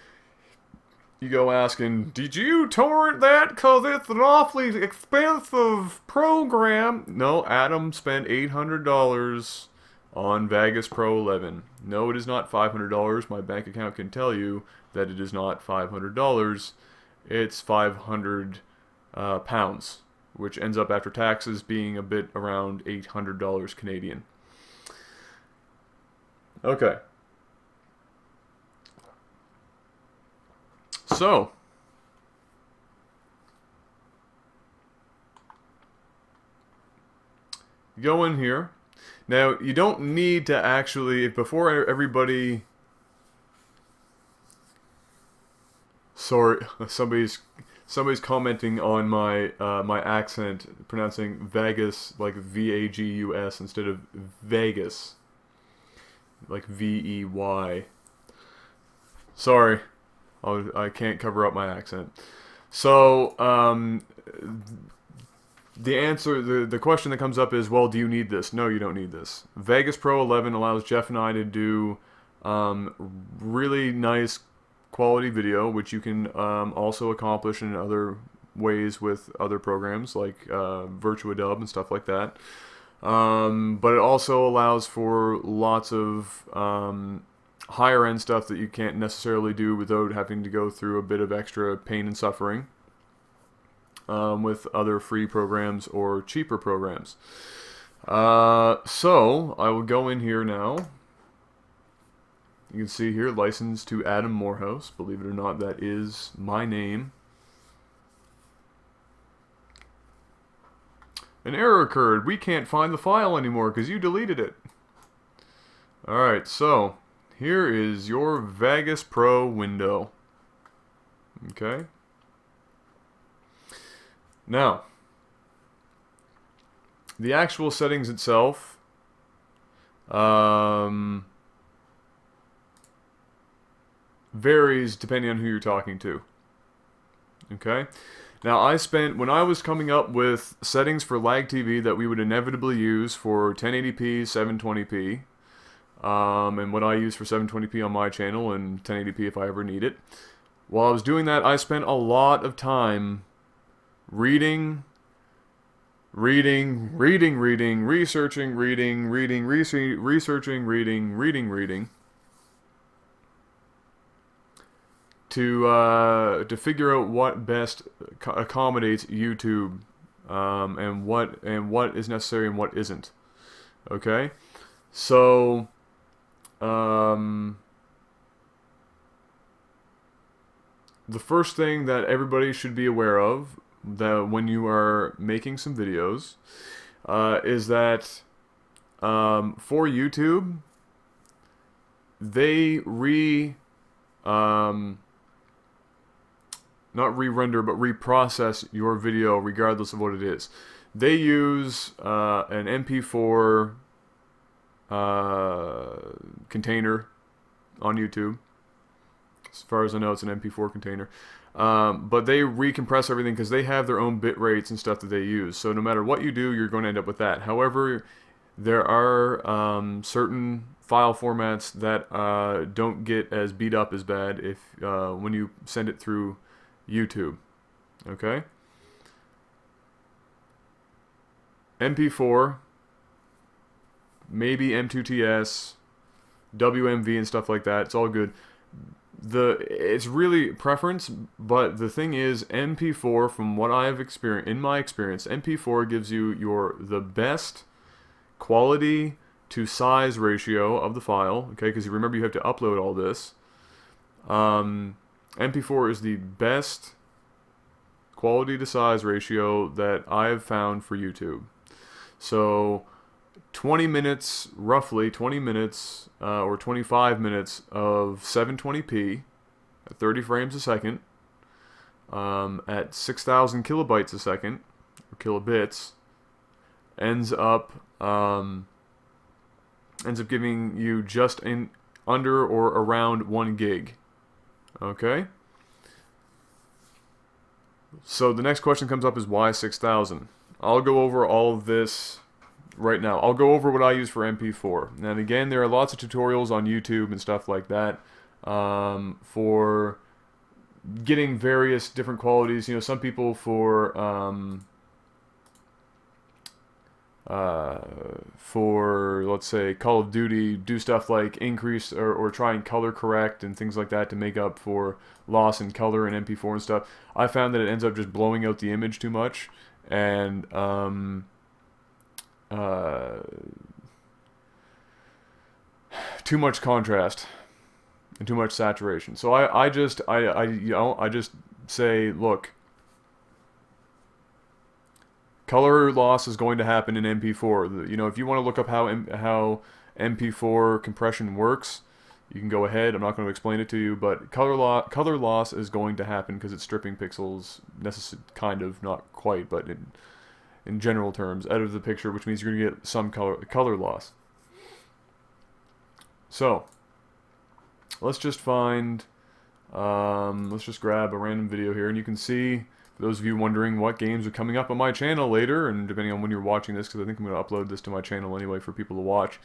you go asking, did you torrent that because it's an awfully expensive program? No, Adam spent $800 on Vegas Pro 11. No, it is not $500. My bank account can tell you that it is not $500. It's 500 pounds, which ends up after taxes being a bit around $800 Canadian. Okay. So, go in here. Now, you don't need to actually, before everybody... Sorry, somebody's commenting on my my accent, pronouncing Vegas like V-A-G-U-S instead of Vegas, like V-E-Y. Sorry, I can't cover up my accent. So, the question that comes up is, well, do you need this? No, you don't need this. Vegas Pro 11 allows Jeff and I to do really nice quality video, which you can also accomplish in other ways with other programs like VirtuaDub and stuff like that. But it also allows for lots of higher end stuff that you can't necessarily do without having to go through a bit of extra pain and suffering with other free programs or cheaper programs. So I will go in here now. You can see here, licensed to Adam Morehouse. Believe it or not, that is my name. An error occurred. We can't find the file anymore because you deleted it. Alright, so here is your Vegas Pro window. Okay. Now, the actual settings itself, varies depending on who you're talking to. Okay? Now, when I was coming up with settings for lag TV that we would inevitably use for 1080p, 720p, and what I use for 720p on my channel and 1080p if I ever need it. While I was doing that, I spent a lot of time researching, to figure out what best accommodates YouTube, and what is necessary and what isn't. Okay, so the first thing that everybody should be aware of that when you are making some videos is that for YouTube, they not re-render, but reprocess your video regardless of what it is. They use an MP4 container on YouTube. As far as I know, it's an MP4 container. But they recompress everything because they have their own bit rates and stuff that they use. So no matter what you do, you're going to end up with that. However, there are certain file formats that don't get as beat up as bad if when you send it through YouTube. Okay? MP4, maybe M2TS, WMV and stuff like that. It's all good. It's really preference, but the thing is, MP4, from what I have experienced, in my experience, MP4 gives you the best quality to size ratio of the file. Okay, because you remember you have to upload all this. MP4 is the best quality to size ratio that I have found for YouTube. So 20 minutes, roughly 20 minutes or 25 minutes of 720p at 30 frames a second at 6,000 kilobytes a second, or kilobits, ends up giving you just under or around 1 gig. Okay? So the next question comes up is why 6,000? I'll go over all of this right now. I'll go over what I use for MP4. And again, there are lots of tutorials on YouTube and stuff like that for getting various different qualities. You know, some people for let's say Call of Duty do stuff like increase or try and color correct and things like that to make up for loss in color in MP4 and stuff. I found that it ends up just blowing out the image too much and too much contrast and too much saturation. So I just say, look, color loss is going to happen in MP4. You know, if you want to look up how MP4 compression works, you can go ahead. I'm not going to explain it to you, but color loss is going to happen because it's stripping pixels, kind of, not quite, but in general terms, out of the picture, which means you're going to get some color loss. So let's just find, let's just grab a random video here, and you can see, for those of you wondering what games are coming up on my channel later, and depending on when you're watching this, because I think I'm going to upload this to my channel anyway for people to watch,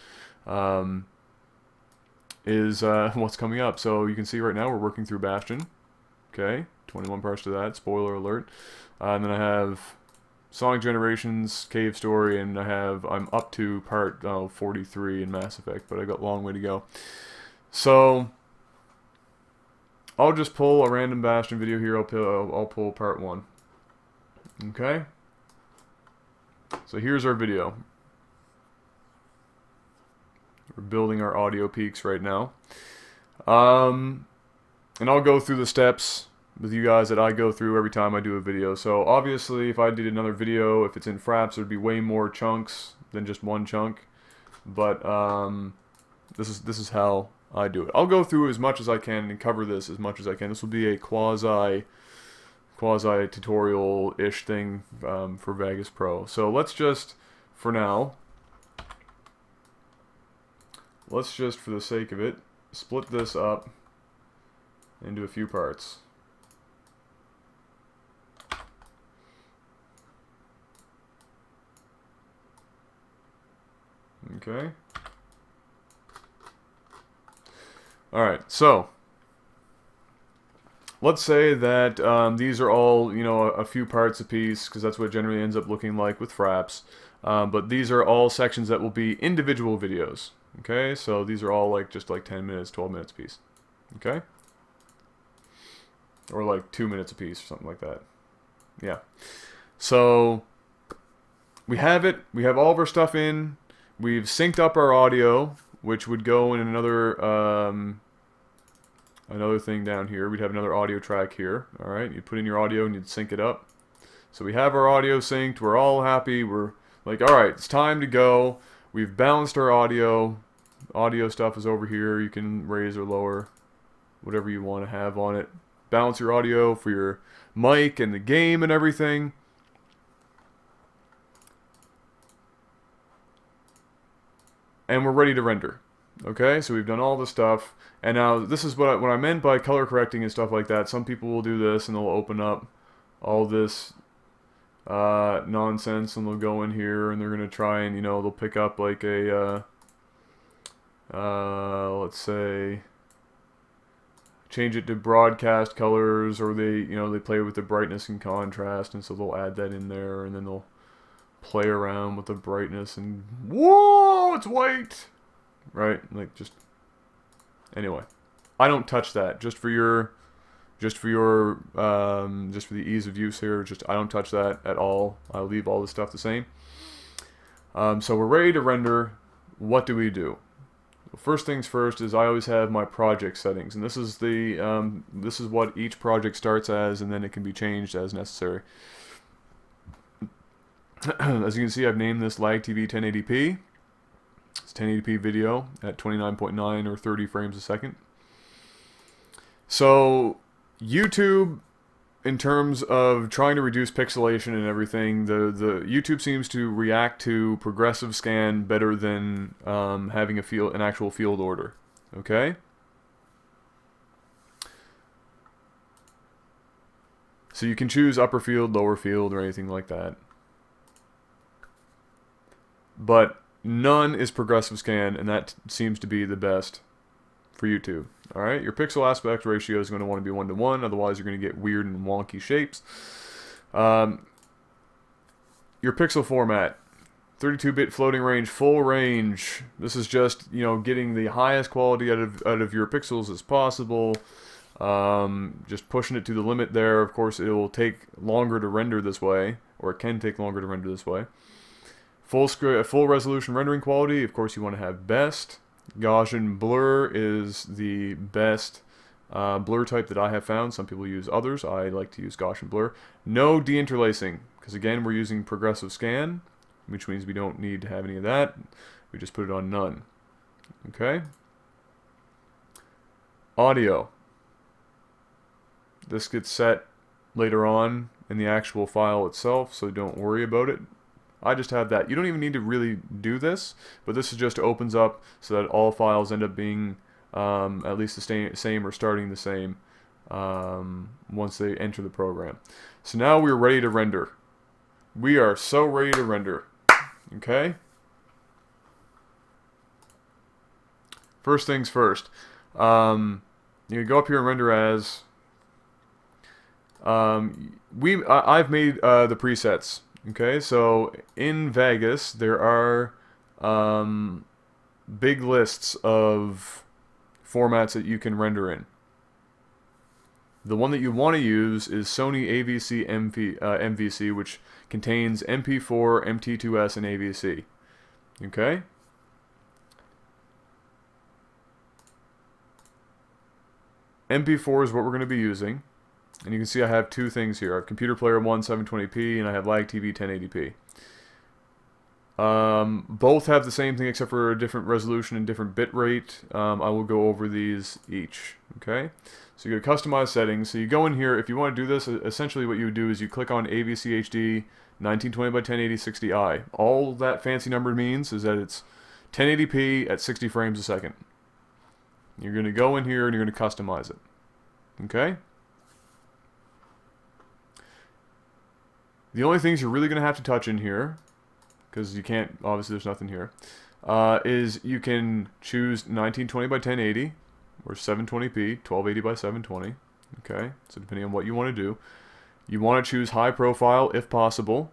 is what's coming up. So you can see right now we're working through Bastion. Okay, 21 parts to that, spoiler alert. And then I have Sonic Generations, Cave Story, and I'm up to part 43 in Mass Effect, but I got a long way to go. So I'll just pull a random Bastion video here. I'll pull part 1. Okay? So here's our video. We're building our audio peaks right now. And I'll go through the steps with you guys that I go through every time I do a video. So obviously, if I did another video, if it's in fraps, there'd be way more chunks than just one chunk. But this is how I do it. I'll go through as much as I can and cover this as much as I can. This will be a quasi quasi-tutorial-ish thing for Vegas Pro. So let's just, for now, let's just, for the sake of it, split this up into a few parts. Okay. Alright, so let's say that these are all, you know, a few parts a piece, because that's what it generally ends up looking like with fraps. But these are all sections that will be individual videos. Okay, so these are all like just like 10 minutes, 12 minutes a piece. Okay? Or like 2 minutes a piece or something like that. Yeah. So we have it. We have all of our stuff in. We've synced up our audio, which would go in another another thing down here. We'd have another audio track here. All right, you put in your audio and you'd sync it up. So we have our audio synced. We're all happy. We're like, all right, it's time to go. We've balanced our audio. Audio stuff is over here. You can raise or lower whatever you want to have on it. Balance your audio for your mic and the game and everything. And we're ready to render. Okay, so we've done all the stuff. And now this is what I meant by color correcting and stuff like that. Some people will do this and they'll open up all this nonsense and they'll go in here and they're going to try and, you know, they'll pick up like a, let's say, change it to broadcast colors, or they, you know, they play with the brightness and contrast, and so they'll add that in there, and then they'll play around with the brightness and whoa, it's white, right? Like, just anyway, I don't touch that just for your just for the ease of use here. Just I don't touch that at all. I leave all the stuff the same. So we're ready to render. What do we do? First things first is I always have my project settings, and this is the this is what each project starts as, and then it can be changed as necessary. As you can see, I've named this Lag TV 1080p. It's 1080p video at 29.9 or 30 frames a second. So YouTube, in terms of trying to reduce pixelation and everything, the YouTube seems to react to progressive scan better than having an actual field order. Okay. So you can choose upper field, lower field, or anything like that. But none is progressive scan, and that seems to be the best for YouTube. Alright, your pixel aspect ratio is going to want to be 1:1, otherwise you're going to get weird and wonky shapes. Your pixel format, 32-bit floating range, full range. This is just, you know, getting the highest quality out of your pixels as possible. Just pushing it to the limit there. Of course, it will take longer to render this way, or it can take longer to render this way. Full resolution rendering quality, of course you want to have best. Gaussian blur is the best blur type that I have found. Some people use others. I like to use Gaussian blur. No deinterlacing, because again we're using progressive scan, which means we don't need to have any of that. We just put it on none. Okay. Audio. This gets set later on in the actual file itself, so don't worry about it. I just have that. You don't even need to really do this, but this is just opens up so that all files end up being at least the same or starting the same once they enter the program. So now we're ready to render. We are so ready to render. Okay? First things first. You can go up here and render as. I've made the presets. Okay, so in Vegas there are big lists of formats that you can render in. The one that you want to use is Sony AVC MVC, which contains MP4, MT2S, and AVC. Okay? MP4 is what we're going to be using. And you can see I have two things here. I have Computer Player 1 720p, and I have Lag TV 1080p. Both have the same thing except for a different resolution and different bit rate. I will go over these each. Okay, so you go to customize settings. So you go in here. If you want to do this, essentially what you would do is you click on AVC HD 1920 by 1080 60i. All that fancy number means is that it's 1080p at 60 frames a second. You're going to go in here and you're going to customize it. Okay? The only things you're really going to have to touch in here, because you can't, obviously there's nothing here, is you can choose 1920 by 1080 or 720p, 1280 by 720. Okay, so depending on what you want to do, you want to choose high profile if possible.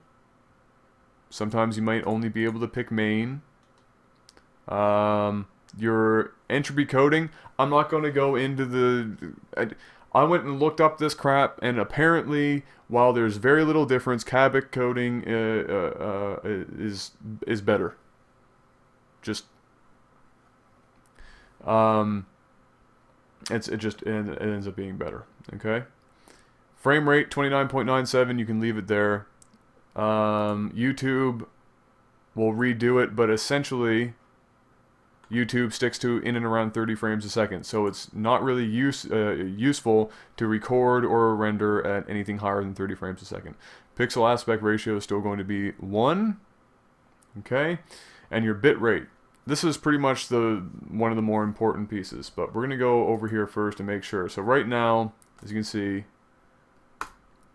Sometimes you might only be able to pick main. Your entropy coding, I'm not going to go into the... I went and looked up this crap, and apparently, while there's very little difference, Kabak coding is better. Just it ends up being better. Okay. Frame rate 29.97. You can leave it there. YouTube will redo it, but essentially, YouTube sticks to in and around 30 frames a second, so it's not really useful to record or render at anything higher than 30 frames a second. Pixel aspect ratio is still going to be 1, okay, and your bit rate. This is pretty much one of the more important pieces, but we're going to go over here first to make sure. So right now, as you can see,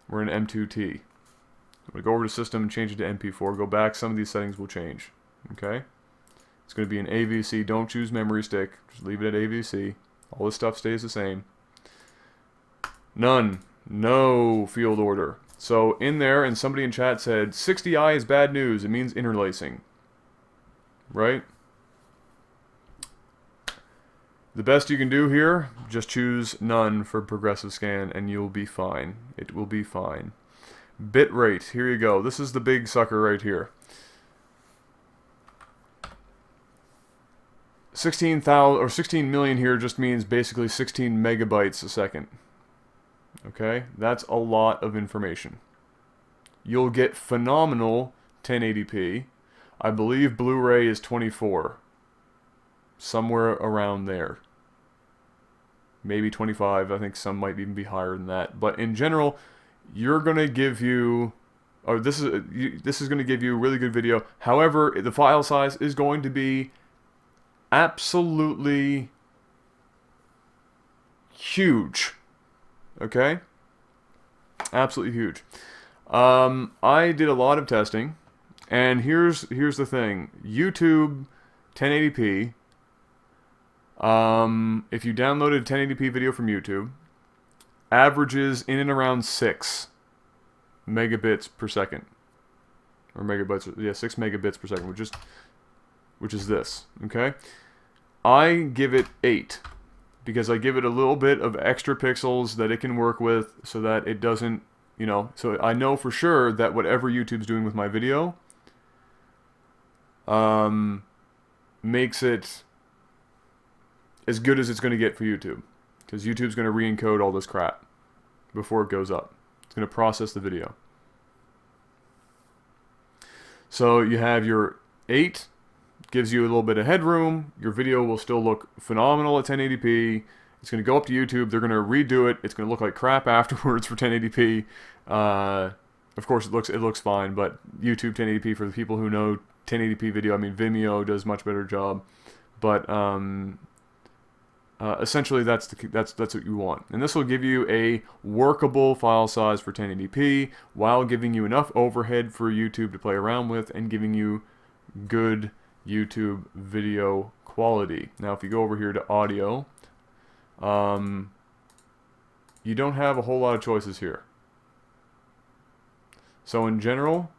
we're in M2T. I'm going to go over to System, change it to MP4, go back, some of these settings will change, okay. It's going to be an AVC. Don't choose memory stick. Just leave it at AVC. All this stuff stays the same. None. No field order. So in there, and somebody in chat said, 60i is bad news. It means interlacing. Right? The best you can do here, just choose none for progressive scan, and you'll be fine. It will be fine. Bit rate. Here you go. This is the big sucker right here. 16,000 or 16 million here just means basically 16 megabytes a second. Okay, that's a lot of information. You'll get phenomenal 1080p. I believe Blu-ray is 24. Somewhere around there. Maybe 25. I think some might even be higher than that. But in general, you're going to give you... or this is going to give you a really good video. However, the file size is going to be absolutely huge. Okay? Absolutely huge. I did a lot of testing, and here's the thing. YouTube 1080p, if you downloaded a 1080p video from YouTube, averages in and around 6 megabits per second. Or megabytes, yeah, 6 megabits per second, which is this, okay? I give it 8 because I give it a little bit of extra pixels that it can work with so that it doesn't, you know, so I know for sure that whatever YouTube's doing with my video makes it as good as it's going to get for YouTube, because YouTube's going to re-encode all this crap before it goes up. It's going to process the video. So you have your 8, gives you a little bit of headroom. Your video will still look phenomenal at 1080p. It's going to go up to YouTube. They're going to redo it. It's going to look like crap afterwards for 1080p. Of course, it looks fine, but YouTube 1080p, for the people who know 1080p video, I mean, Vimeo does a much better job. But essentially, that's what you want. And this will give you a workable file size for 1080p while giving you enough overhead for YouTube to play around with and giving you good YouTube video quality. Now, if you go over here to audio, you don't have a whole lot of choices here. So in general,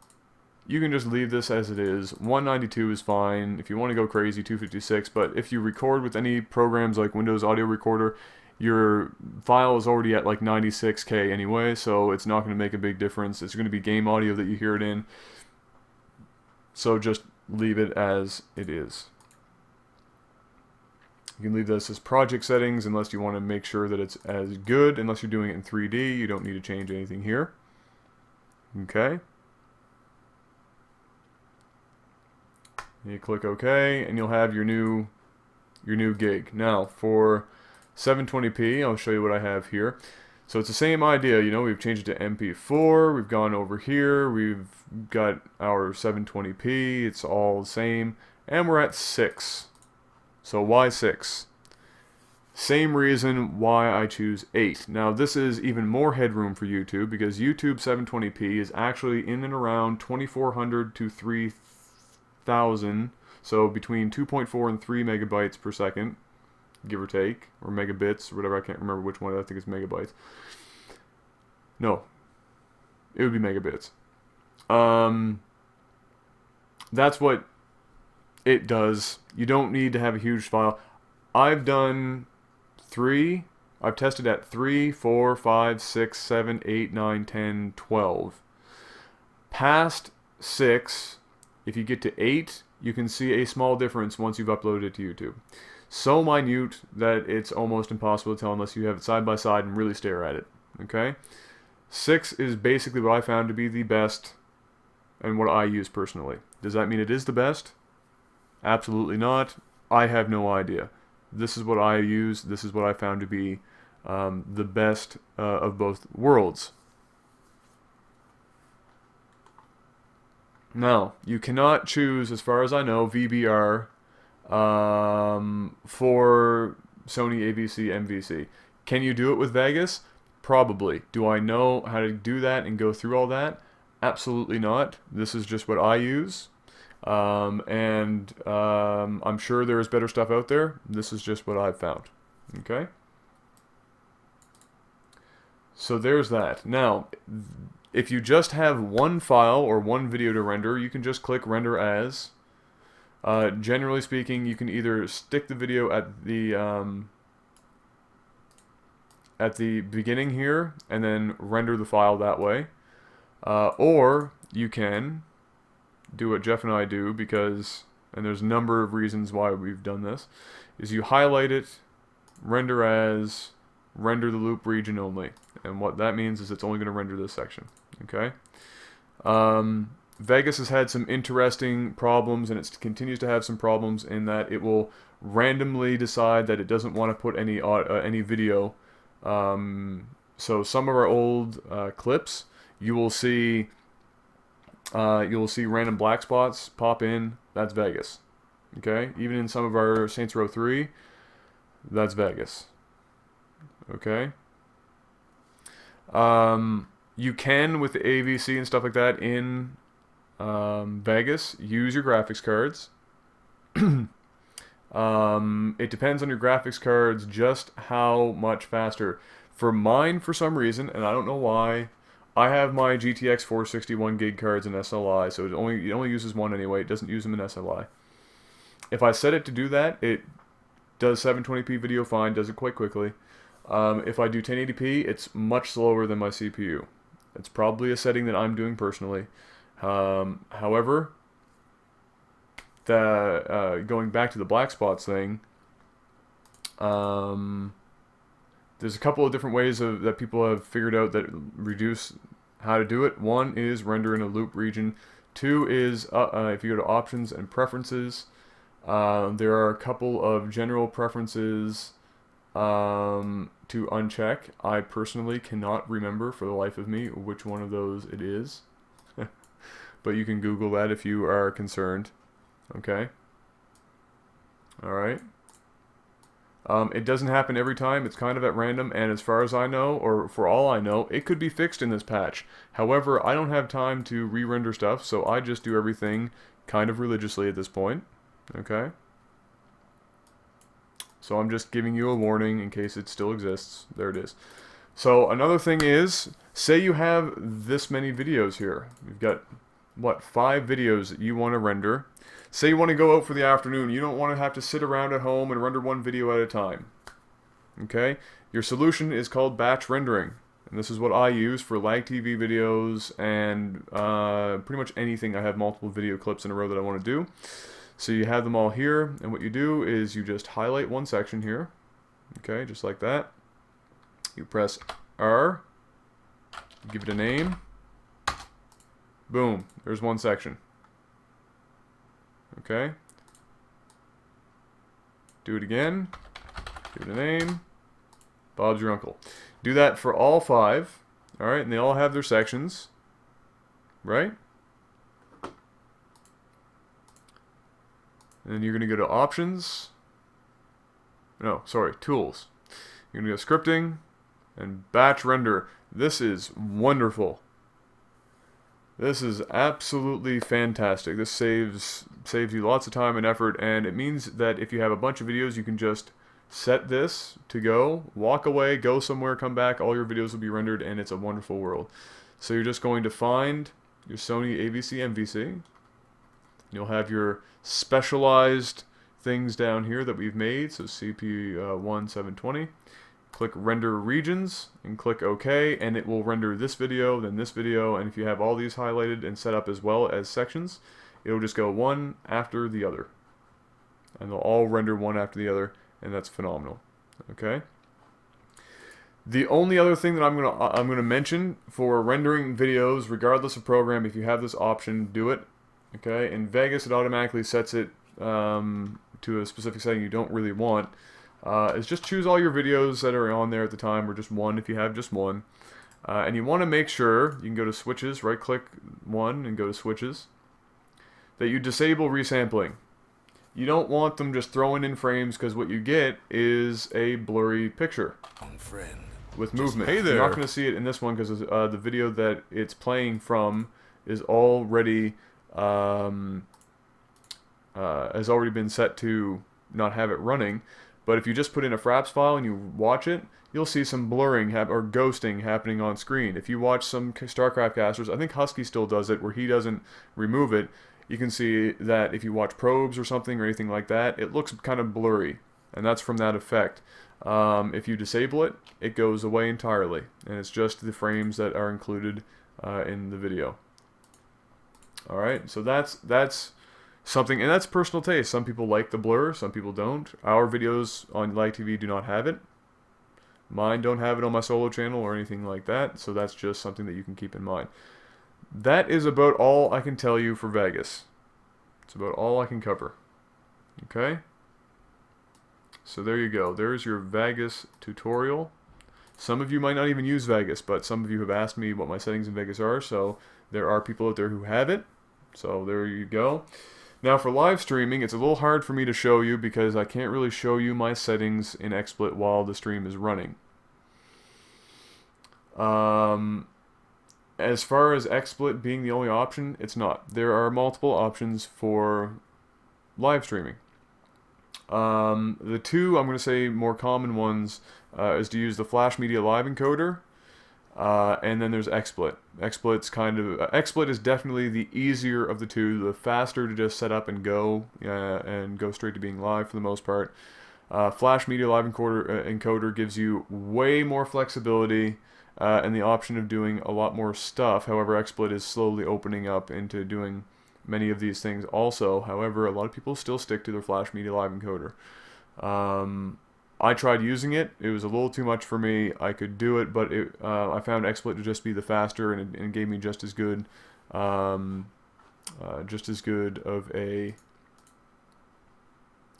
you can just leave this as it is. 192 is fine. If you want to go crazy, 256. But if you record with any programs like Windows Audio Recorder, your file is already at like 96K anyway, so it's not going to make a big difference. It's going to be game audio that you hear it in. So just leave it as it is. You can leave this as project settings unless you want to make sure that it's as good. Unless you're doing it in 3D, you don't need to change anything here. Okay. You click OK, and you'll have your new gig. Now, for 720p, I'll show you what I have here. So it's the same idea, you know, we've changed it to MP4, we've gone over here, we've got our 720p, it's all the same, and we're at 6. So why 6? Same reason why I choose 8. Now this is even more headroom for YouTube, because YouTube 720p is actually in and around 2400 to 3000, so between 2.4 and 3 megabytes per second, give or take, or megabits, or whatever, I can't remember which one, I think it's megabytes. No, it would be megabits. That's what it does. You don't need to have a huge file. I've done 3, I've tested at 3, 4, 5, 6, 7, 8, 9, 10, 12. Past 6, if you get to 8, you can see a small difference once you've uploaded it to YouTube. So minute that it's almost impossible to tell unless you have it side by side and really stare at it. Okay? 6 is basically what I found to be the best and what I use personally. Does that mean it is the best? Absolutely not. I have no idea. This is what I use. This is what I found to be the best of both worlds. Now, you cannot choose, as far as I know, VBR for Sony AVC MVC. Can you do it with Vegas? Probably. Do I know how to do that and go through all that? Absolutely not. This is just what I use. I'm sure there's better stuff out there. This is just what I've found. Okay? So there's that. Now, if you just have one file or one video to render, you can just click Render As. Generally speaking, you can either stick the video at the beginning here and then render the file that way, or you can do what Jeff and I do, because, and there's a number of reasons why we've done this, is you highlight it, render as, render the loop region only, and what that means is it's only going to render this section. Okay. Vegas has had some interesting problems, and it continues to have some problems in that it will randomly decide that it doesn't want to put any video. So some of our old clips, you will see random black spots pop in. That's Vegas. Okay, even in some of our Saints Row 3, that's Vegas. Okay. You can, with the AVC and stuff like that in Vegas, use your graphics cards. It depends on your graphics cards just how much faster. For mine, for some reason, and I don't know why, I have my GTX 461 gig cards in SLI, so it only uses one anyway. It doesn't use them in SLI. If I set it to do that, it does 720p video fine, does it quite quickly. If I do 1080p, it's much slower than my CPU. It's probably a setting that I'm doing personally. However, going back to the black spots thing, there's a couple of different ways that people have figured out that reduce how to do it. One is render in a loop region. Two is if you go to options and preferences, there are a couple of general preferences to uncheck. I personally cannot remember for the life of me which one of those it is. But you can Google that if you are concerned. Okay. Alright. It doesn't happen every time. It's kind of at random, and as far as I know, or for all I know, it could be fixed in this patch. However, I don't have time to re-render stuff, so I just do everything kind of religiously at this point. Okay. So I'm just giving you a warning in case it still exists. There it is. So another thing is, say you have this many videos here. You've got, what, 5 videos that you want to render. Say you want to go out for the afternoon. You don't want to have to sit around at home and render one video at a time. Okay? Your solution is called batch rendering. And this is what I use for lag TV videos and pretty much anything. I have multiple video clips in a row that I want to do. So you have them all here, and what you do is you just highlight one section here, okay, just like that. You press R, give it a name, boom, there's one section, Okay. Do it again. Give it a name. Bob's your uncle. Do that for all 5. All right, and they all have their sections, right? And then you're going to go to options. No, sorry, tools. You're going to go scripting and batch render. This is wonderful. This is absolutely fantastic. This saves you lots of time and effort, and it means that if you have a bunch of videos, you can just set this to go, walk away, go somewhere, come back, all your videos will be rendered, and it's a wonderful world. So you're just going to find your Sony AVC MVC. You'll have your specialized things down here that we've made, so CP1 720. Click Render Regions, and click OK, and it will render this video, then this video, and if you have all these highlighted and set up as well as sections, it'll just go one after the other. And they'll all render one after the other, and that's phenomenal. Okay? The only other thing that I'm gonna mention for rendering videos, regardless of program, if you have this option, do it. Okay? In Vegas, it automatically sets it to a specific setting you don't really want. Is just choose all your videos that are on there at the time, or just one if you have just one. And you want to make sure, you can go to switches, right click one and go to switches, that you disable resampling. You don't want them just throwing in frames, because what you get is a blurry picture with movement. Hey there. You're not going to see it in this one because the video that it's playing from is already has already been set to not have it running. But if you just put in a Fraps file and you watch it, you'll see some blurring or ghosting happening on screen. If you watch some StarCraft casters, I think Husky still does it, where he doesn't remove it. You can see that if you watch probes or something or anything like that, it looks kind of blurry, and that's from that effect. If you disable it, it goes away entirely, and it's just the frames that are included in the video. Alright, so that's something, and that's personal taste. Some people like the blur, some people don't. Our videos on Light TV do not have it. Mine don't have it on my solo channel or anything like that, so that's just something that you can keep in mind. That is about all I can tell you for Vegas. It's about all I can cover. Okay? So there you go. There's your Vegas tutorial. Some of you might not even use Vegas, but some of you have asked me what my settings in Vegas are, so there are people out there who have it. So there you go. Now for live streaming, it's a little hard for me to show you because I can't really show you my settings in Xsplit while the stream is running. As far as Xsplit being the only option, it's not. There are multiple options for live streaming. The two, I'm going to say, more common ones is to use the Flash Media Live Encoder, and then there's Xsplit. Xsplit is definitely the easier of the two, the faster to just set up and go straight to being live for the most part. Flash Media Live Encoder gives you way more flexibility and the option of doing a lot more stuff. However, Xsplit is slowly opening up into doing many of these things also. However, a lot of people still stick to their Flash Media Live Encoder. I tried using it. It was a little too much for me. I could do it, but I found Xsplit to just be the faster, and it gave me just as good of a...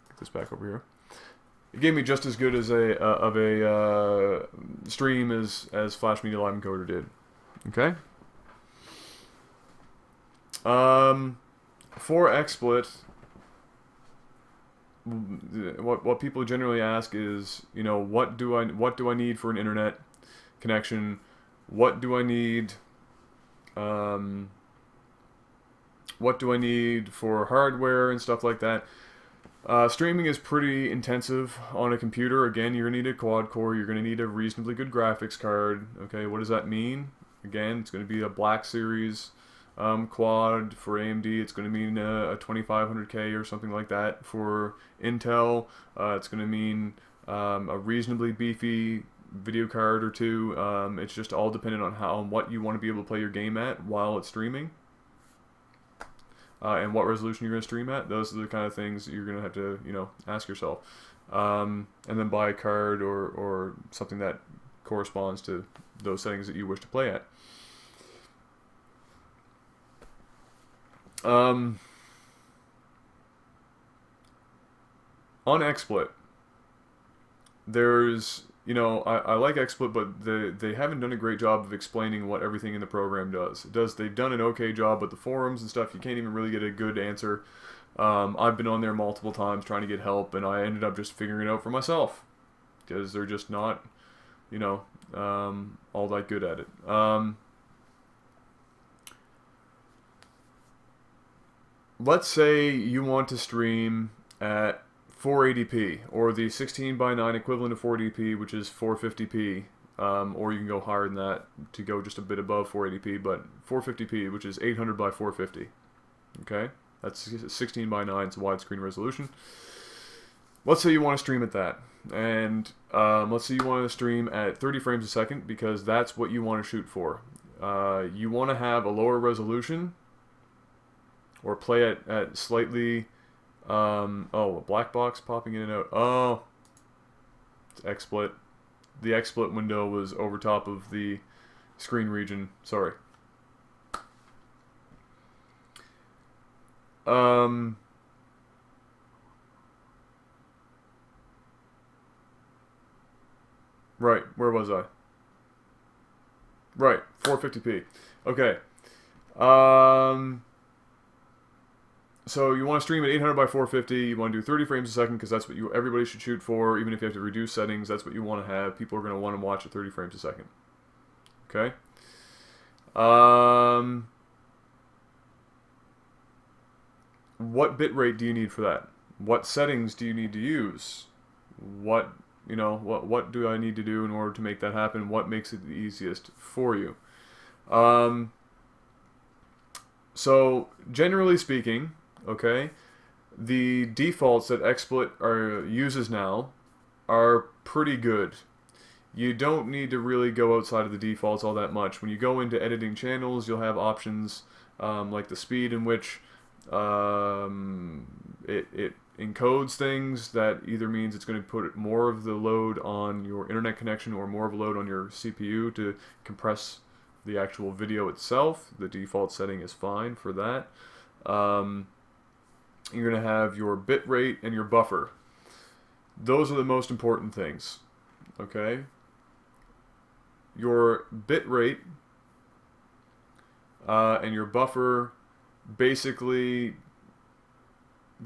Get this back over here. It gave me just as good as a stream as Flash Media Live Encoder did. Okay. For XSplit, what people generally ask is, you know, what do I need for an internet connection? What do I need? What do I need for hardware and stuff like that? Streaming is pretty intensive on a computer. Again, you're going to need a quad core. You're going to need a reasonably good graphics card. Okay, what does that mean? Again, it's going to be a Black Series quad. For AMD, it's going to mean a 2500K or something like that. For Intel, it's going to mean a reasonably beefy video card or two. It's just all dependent on what you want to be able to play your game at while it's streaming. And what resolution you're going to stream at. Those are the kind of things that you're going to have to, you know, ask yourself. And then buy a card or something that corresponds to those settings that you wish to play at. on XSplit, there's, you know, I like XSplit, but they haven't done a great job of explaining what everything in the program does. They've done an okay job with the forums and stuff. You can't even really get a good answer. I've been on there multiple times trying to get help, and I ended up just figuring it out for myself because they're just not, you know, all that good at it. Let's say you want to stream at 480p, or the 16:9 equivalent of 480p, which is 450p, or you can go higher than that to go just a bit above 480p, but 450p, which is 800 by 450. Okay, that's 16:9, it's a widescreen resolution. Let's say you want to stream at that, and let's say you want to stream at 30 frames a second, because that's what you want to shoot for. You want to have a lower resolution, or play at slightly... oh, a black box popping in and out. Oh, it's XSplit. The XSplit window was over top of the screen region. Sorry. Right, where was I? Right, 450p. Okay. So you want to stream at 800 by 450, you want to do 30 frames a second, because that's what everybody should shoot for. Even if you have to reduce settings, that's what you want to have. People are going to want to watch at 30 frames a second. Okay? What bitrate do you need for that? What settings do you need to use? What do I need to do in order to make that happen? What makes it the easiest for you? So generally speaking, okay, the defaults that XSplit uses now are pretty good. You don't need to really go outside of the defaults all that much. When you go into editing channels, you'll have options like the speed in which it encodes things. That either means it's going to put more of the load on your internet connection or more of a load on your CPU to compress the actual video itself. The default setting is fine for that. You're going to have your bit rate and your buffer. Those are the most important things. Okay? Your bit rate and your buffer basically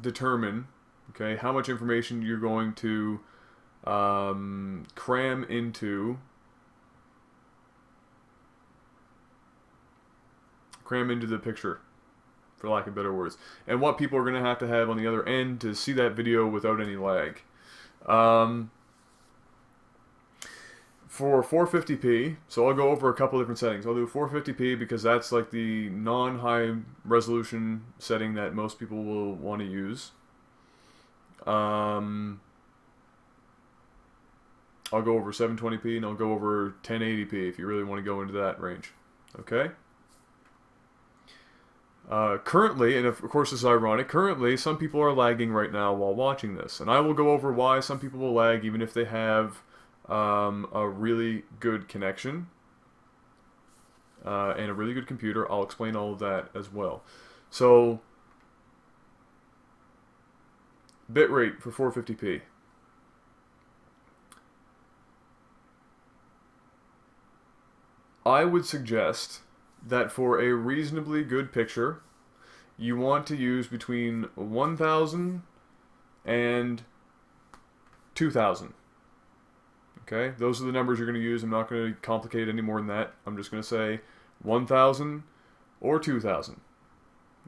determine, okay, how much information you're going to cram into the picture, for lack of better words, and what people are going to have on the other end to see that video without any lag. For 450p, so I'll go over a couple different settings. I'll do 450p because that's like the non-high resolution setting that most people will want to use. I'll go over 720p, and I'll go over 1080p if you really want to go into that range. Okay? Currently, and of course this is ironic, currently some people are lagging right now while watching this. And I will go over why some people will lag even if they have a really good connection and a really good computer. I'll explain all of that as well. So, bitrate for 450p. I would suggest that for a reasonably good picture, you want to use between 1000 and 2000. Okay, those are the numbers you're going to use. I'm not going to complicate it any more than that. I'm just going to say 1000 or 2000.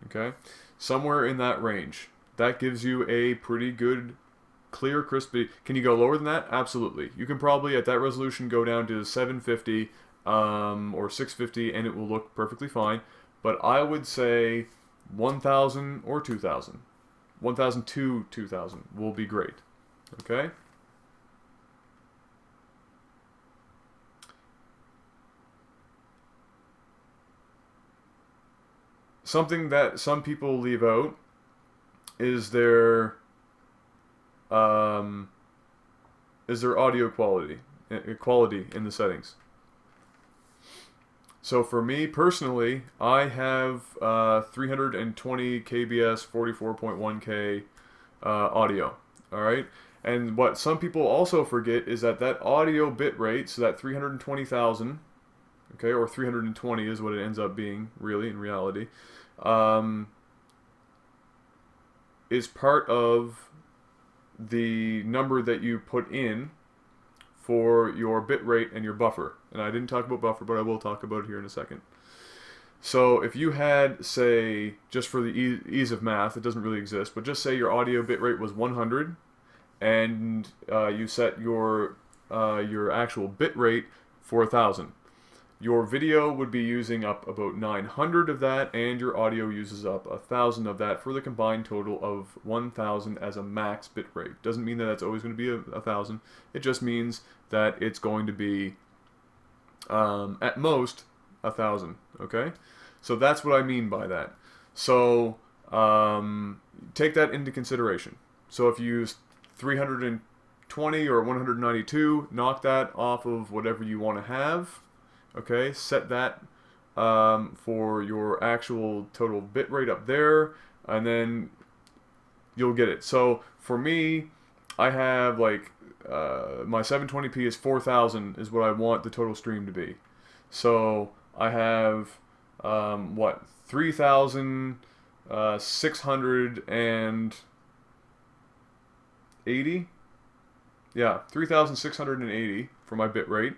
Okay, somewhere in that range. That gives you a pretty good, clear, crisp video. Can you go lower than that? Absolutely. You can probably, at that resolution, go down to 750 or 650, and it will look perfectly fine. But I would say 1000 or 2000. 1000 to 2000 will be great. Okay? Something that some people leave out is their audio quality in the settings. So for me personally, I have 320 kbs 44.1K audio. All right. And what some people also forget is that audio bit rate, so that 320,000, okay, or 320 is what it ends up being, really, in reality, is part of the number that you put in for your bit rate and your buffer. And I didn't talk about buffer, but I will talk about it here in a second. So if you had, say, just for the ease of math, it doesn't really exist, but just say your audio bitrate was 100, and you set your actual bitrate for 1,000. Your video would be using up about 900 of that, and your audio uses up 1,000 of that for the combined total of 1,000 as a max bitrate. Doesn't mean that that's always going to be 1,000. It just means that it's going to be at most 1,000. Okay, so that's what I mean by that. So take that into consideration. So if you use 320 or 192, knock that off of whatever you want to have. Okay, set that for your actual total bit rate up there, and then you'll get it. So for me, I have like my 720p is 4,000 is what I want the total stream to be. So I have what, 3,680? Yeah, 3,680 for my bit rate.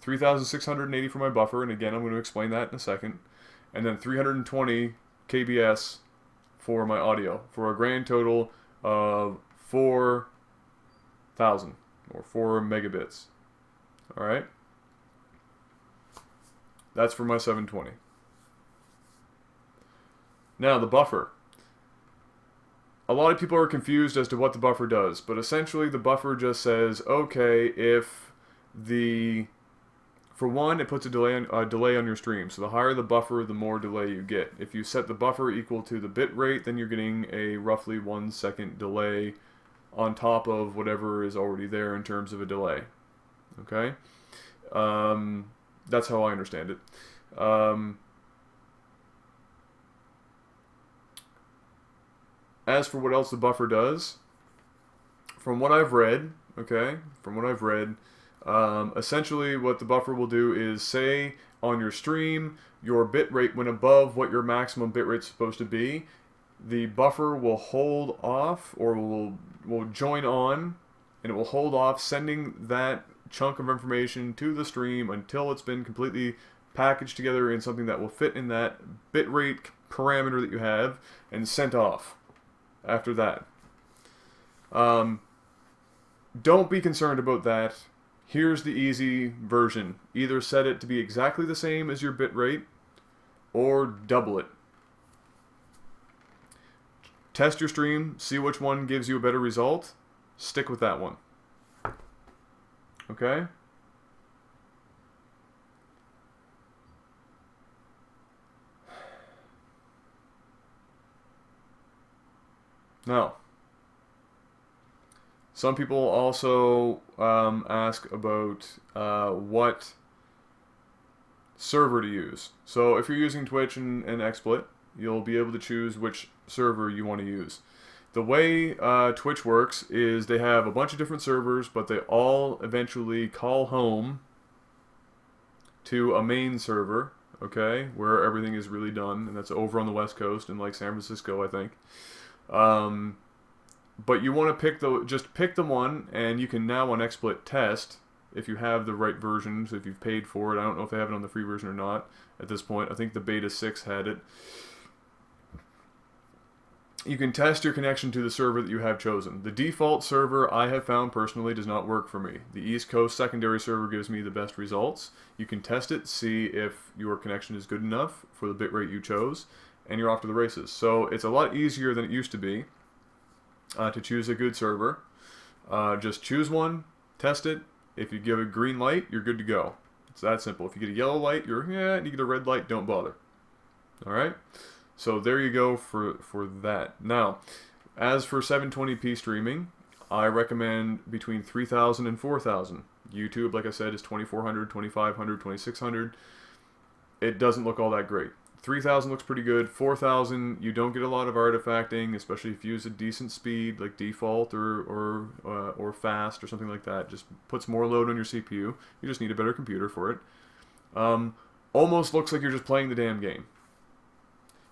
3,680 for my buffer, and again, I'm going to explain that in a second. And then 320 kbs for my audio, for a grand total of 4,000, or 4 megabits. Alright? That's for my 720. Now, the buffer. A lot of people are confused as to what the buffer does, but essentially the buffer just says, okay, if for one, it puts a delay on your stream. So the higher the buffer, the more delay you get. If you set the buffer equal to the bit rate, then you're getting a roughly 1 second delay on top of whatever is already there in terms of a delay. Okay? That's how I understand it. As for what else the buffer does, from what I've read, essentially what the buffer will do is, say on your stream your bitrate went above what your maximum bitrate is supposed to be, the buffer will hold off, or will join on, and it will hold off sending that chunk of information to the stream until it's been completely packaged together in something that will fit in that bitrate parameter that you have, and sent off after that. Don't be concerned about that. Here's the easy version. Either set it to be exactly the same as your bitrate, or double it. Test your stream, see which one gives you a better result, stick with that one. Okay? Now, some people also ask about what server to use. So if you're using Twitch and Xsplit, you'll be able to choose which server you want to use. The way Twitch works is they have a bunch of different servers, but they all eventually call home to a main server, okay, where everything is really done, and that's over on the West Coast in like San Francisco, I think. But you want to just pick the one, and you can now on XSplit test if you have the right version, so if you've paid for it. I don't know if they have it on the free version or not at this point. I think the beta 6 had it. You can test your connection to the server that you have chosen. The default server I have found personally does not work for me. The East Coast secondary server gives me the best results. You can test it, see if your connection is good enough for the bitrate you chose, and you're off to the races. So it's a lot easier than it used to be to choose a good server. Just choose one, test it. If you give a green light, you're good to go. It's that simple. If you get a yellow light, and you get a red light, don't bother. Alright? So there you go for that. Now, as for 720p streaming, I recommend between 3,000 and 4,000. YouTube, like I said, is 2,400, 2,500, 2,600. It doesn't look all that great. 3000 looks pretty good. 4000, you don't get a lot of artifacting, especially if you use a decent speed like default or fast or something like that. Just puts more load on your CPU. You just need a better computer for it. Almost looks like you're just playing the damn game.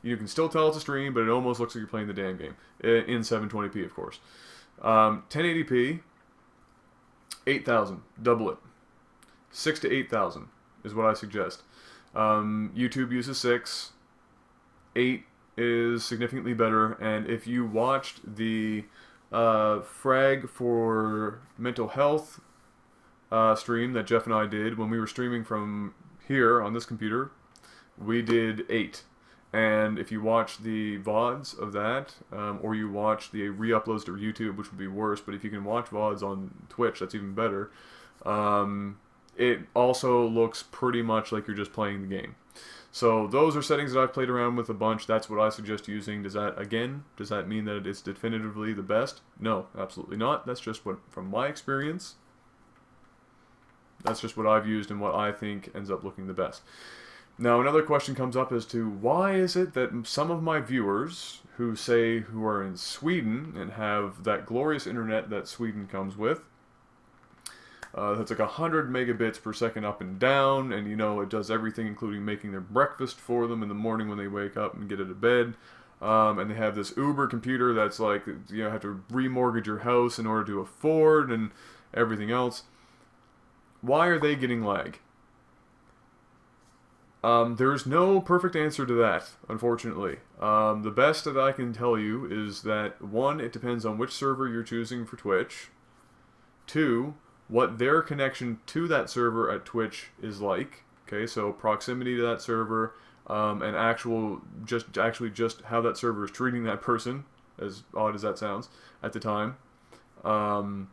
You can still tell it's a stream, but it almost looks like you're playing the damn game in 720p, of course. 1080p, 8000, double it. 6 to 8000 is what I suggest. YouTube uses 6. 8 is significantly better, and if you watched the frag for mental health stream that Jeff and I did when we were streaming from here on this computer, we did 8. And if you watch the VODs of that, or you watch the re-uploads to YouTube, which would be worse, but if you can watch VODs on Twitch, that's even better. It also looks pretty much like you're just playing the game. So those are settings that I've played around with a bunch. That's what I suggest using. Does that mean that it's definitively the best? No, absolutely not. That's just what, from my experience, that's just what I've used and what I think ends up looking the best. Now, another question comes up as to why is it that some of my viewers who are in Sweden and have that glorious internet that Sweden comes with, that's like 100 megabits per second up and down, and you know, it does everything including making their breakfast for them in the morning when they wake up and get out of bed, and they have this Uber computer that's like, you know, have to remortgage your house in order to afford and everything else. Why are they getting lag? There's no perfect answer to that, unfortunately. The best that I can tell you is that, 1, it depends on which server you're choosing for Twitch. 2, what their connection to that server at Twitch is like. Okay, so proximity to that server, and actually just how that server is treating that person, as odd as that sounds, at the time. What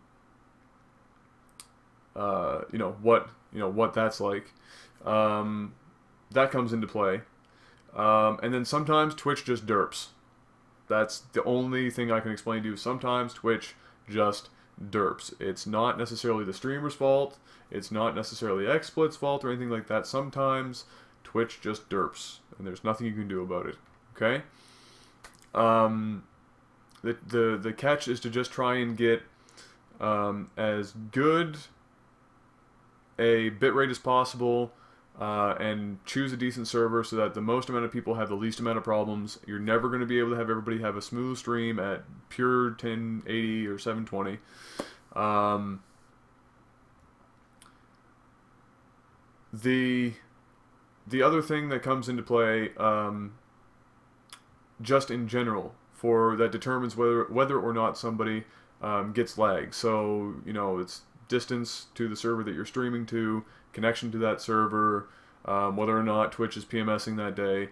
that's like. That comes into play. And then sometimes Twitch just derps. That's the only thing I can explain to you. Sometimes Twitch just derps. It's not necessarily the streamer's fault. It's not necessarily Xsplit's fault or anything like that. Sometimes Twitch just derps, and there's nothing you can do about it. Okay? The catch is to just try and get as good a bitrate as possible, and choose a decent server so that the most amount of people have the least amount of problems. You're never going to be able to have everybody have a smooth stream at pure 1080 or 720. The other thing that comes into play, just in general, that determines whether or not somebody gets lag. So, you know, it's distance to the server that you're streaming to, connection to that server, whether or not Twitch is PMSing that day,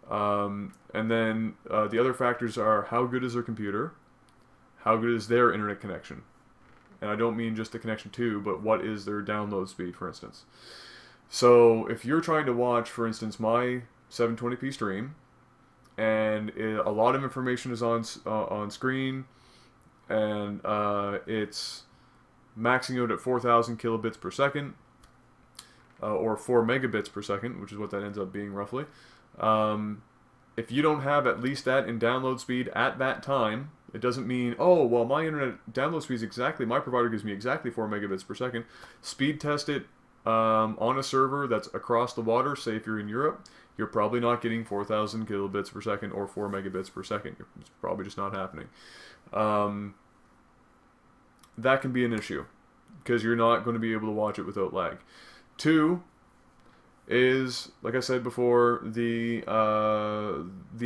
and then the other factors are how good is their computer, how good is their internet connection, and I don't mean just the connection to, but what is their download speed, for instance. So if you're trying to watch, for instance, my 720p stream, and a lot of information is on screen, and it's maxing out at 4,000 kilobits per second, or 4 megabits per second, which is what that ends up being roughly. If you don't have at least that in download speed at that time, it doesn't mean, oh, well, my internet download speed is exactly, my provider gives me exactly 4 megabits per second. Speed test it on a server that's across the water. Say if you're in Europe, you're probably not getting 4,000 kilobits per second or 4 megabits per second. It's probably just not happening. That can be an issue, because you're not going to be able to watch it without lag. 2 is, like I said before, the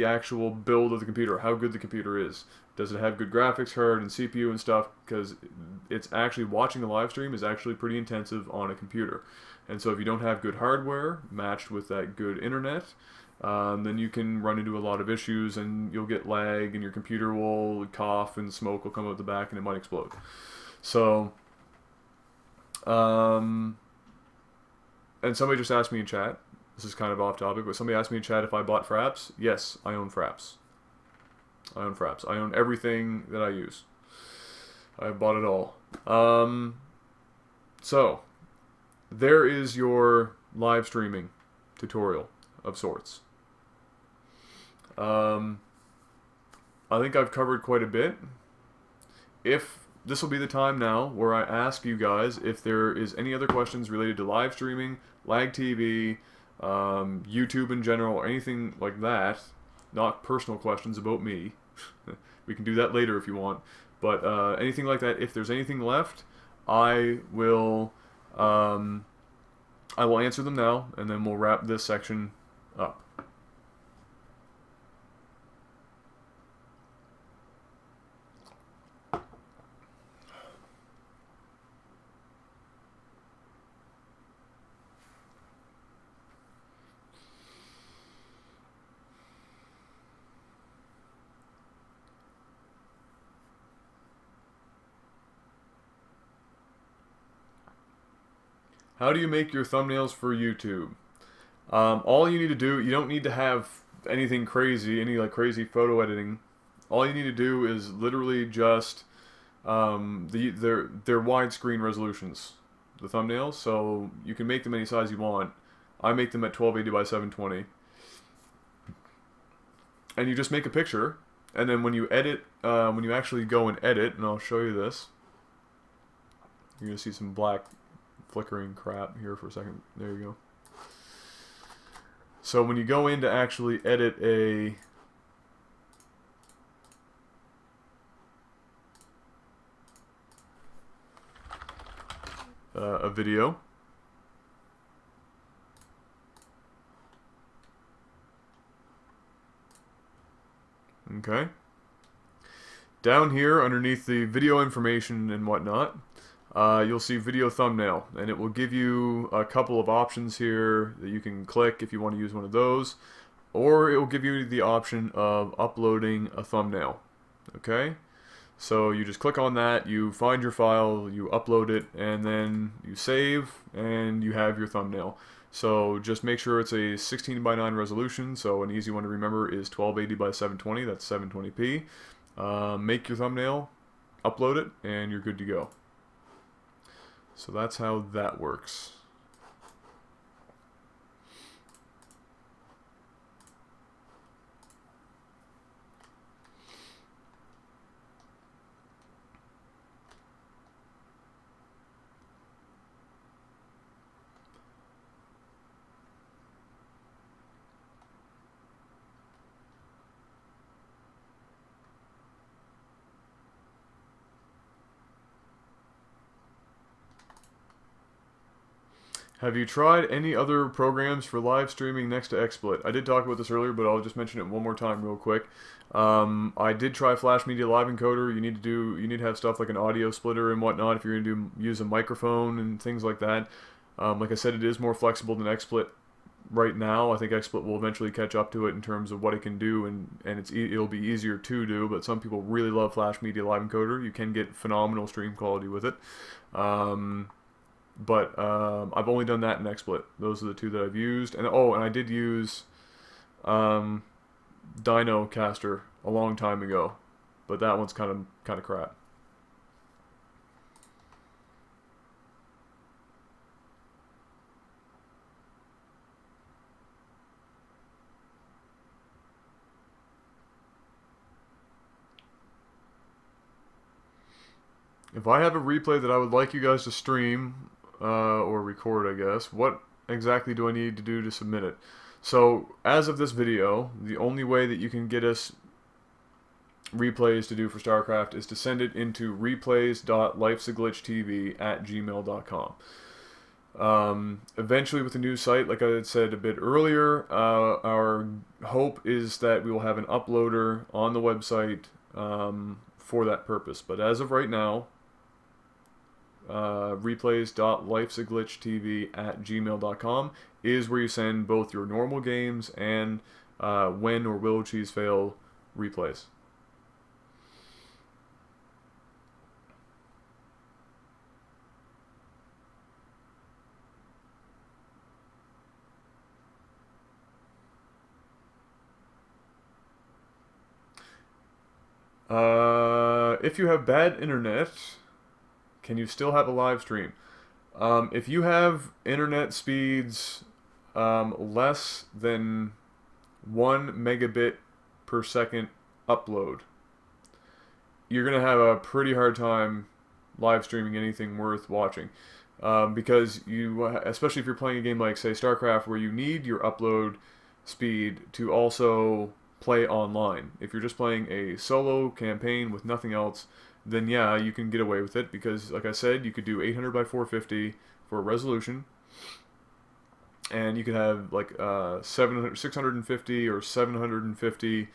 actual build of the computer, how good the computer is. Does it have good graphics card and CPU and stuff? Because it's actually, watching a live stream is actually pretty intensive on a computer. And so if you don't have good hardware matched with that good internet, then you can run into a lot of issues, and you'll get lag, and your computer will cough, and smoke will come out the back, and it might explode. So, and somebody just asked me in chat, this is kind of off topic, but somebody asked me in chat if I bought fraps. Yes, I own fraps. I own fraps. I own everything that I use. I bought it all. So, there is your live streaming tutorial of sorts. I think I've covered quite a bit. If this will be the time now where I ask you guys if there is any other questions related to live streaming, Lag TV, YouTube in general, or anything like that. Not personal questions about me. We can do that later if you want. But anything like that, if there's anything left, I will answer them now, and then we'll wrap this section up. How do you make your thumbnails for YouTube? All you need to do, you don't need to have anything crazy, any like crazy photo editing. All you need to do is literally just they're widescreen resolutions, the thumbnails, so you can make them any size you want. I make them at 1280 by 720, and you just make a picture, and then when you edit, when you actually go and edit, and I'll show you this. You're gonna see some black flickering crap here for a second. There you go. So when you go in to actually edit a video, okay, down here underneath the video information and whatnot, you'll see video thumbnail, and it will give you a couple of options here that you can click if you want to use one of those, or it will give you the option of uploading a thumbnail. Okay, so you just click on that, you find your file, you upload it, and then you save, and you have your thumbnail. So just make sure it's a 16:9 resolution, so an easy one to remember is 1280 by 720, that's 720p. Make your thumbnail, upload it, and you're good to go. So that's how that works. Have you tried any other programs for live streaming next to Xsplit? I did talk about this earlier, but I'll just mention it one more time real quick. I did try Flash Media Live Encoder. You need to have stuff like an audio splitter and whatnot if you're going to use a microphone and things like that. Like I said, it is more flexible than Xsplit right now. I think Xsplit will eventually catch up to it in terms of what it can do, and it'll be easier to do, but some people really love Flash Media Live Encoder. You can get phenomenal stream quality with it. But I've only done that in Xsplit. Those are the two that I've used. And and I did use Dinocaster a long time ago, but that one's kind of crap. If I have a replay that I would like you guys to stream, or record, I guess, what exactly do I need to do to submit it? So, as of this video, the only way that you can get us replays to do for StarCraft is to send it into replays.lifesaglitchtv@gmail.com. Eventually, with the new site, like I had said a bit earlier, our hope is that we will have an uploader on the website for that purpose. But as of right now, replays.lifesaglitchtv@gmail.com is where you send both your normal games and when or will cheese fail replays. If you have bad internet, can you still have a live stream? If you have internet speeds less than 1 megabit per second upload, you're going to have a pretty hard time live streaming anything worth watching. Because you, especially if you're playing a game like, say, StarCraft, where you need your upload speed to also play online. If you're just playing a solo campaign with nothing else, then yeah, you can get away with it, because, like I said, you could do 800 by 450 for resolution, and you could have like 650 or 750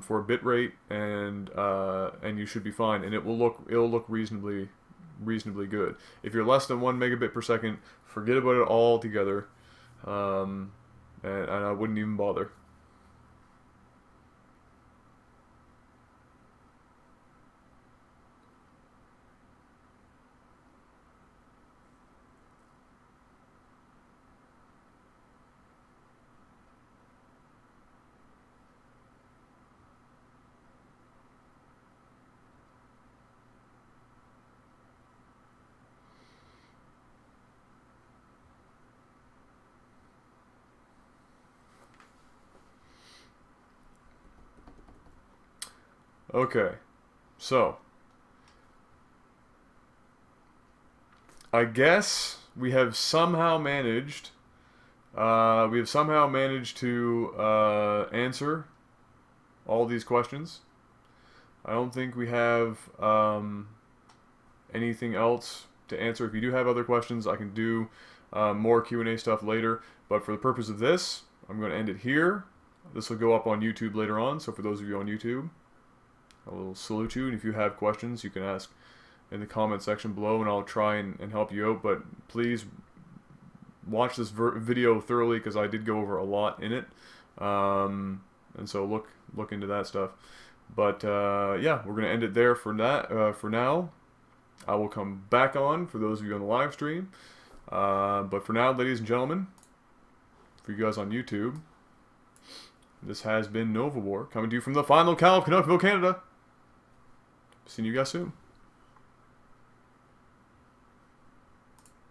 for bit rate, and you should be fine, and it'll look reasonably good. If you're less than 1 megabit per second, forget about it altogether, and I wouldn't even bother. Okay, so I guess we have somehow managed to answer all these questions. I don't think we have anything else to answer. If you do have other questions, I can do more Q&A stuff later. But for the purpose of this, I'm going to end it here. This will go up on YouTube later on. So for those of you on YouTube, I will salute you. And if you have questions, you can ask in the comment section below, and I'll try and help you out. But please watch this video thoroughly, because I did go over a lot in it. And so look into that stuff. But yeah, we're gonna end it there for now. I will come back on for those of you on the live stream. But for now, ladies and gentlemen, for you guys on YouTube, this has been NovaWar, coming to you from the final Cal of Canuckville, Canada. See you guys soon.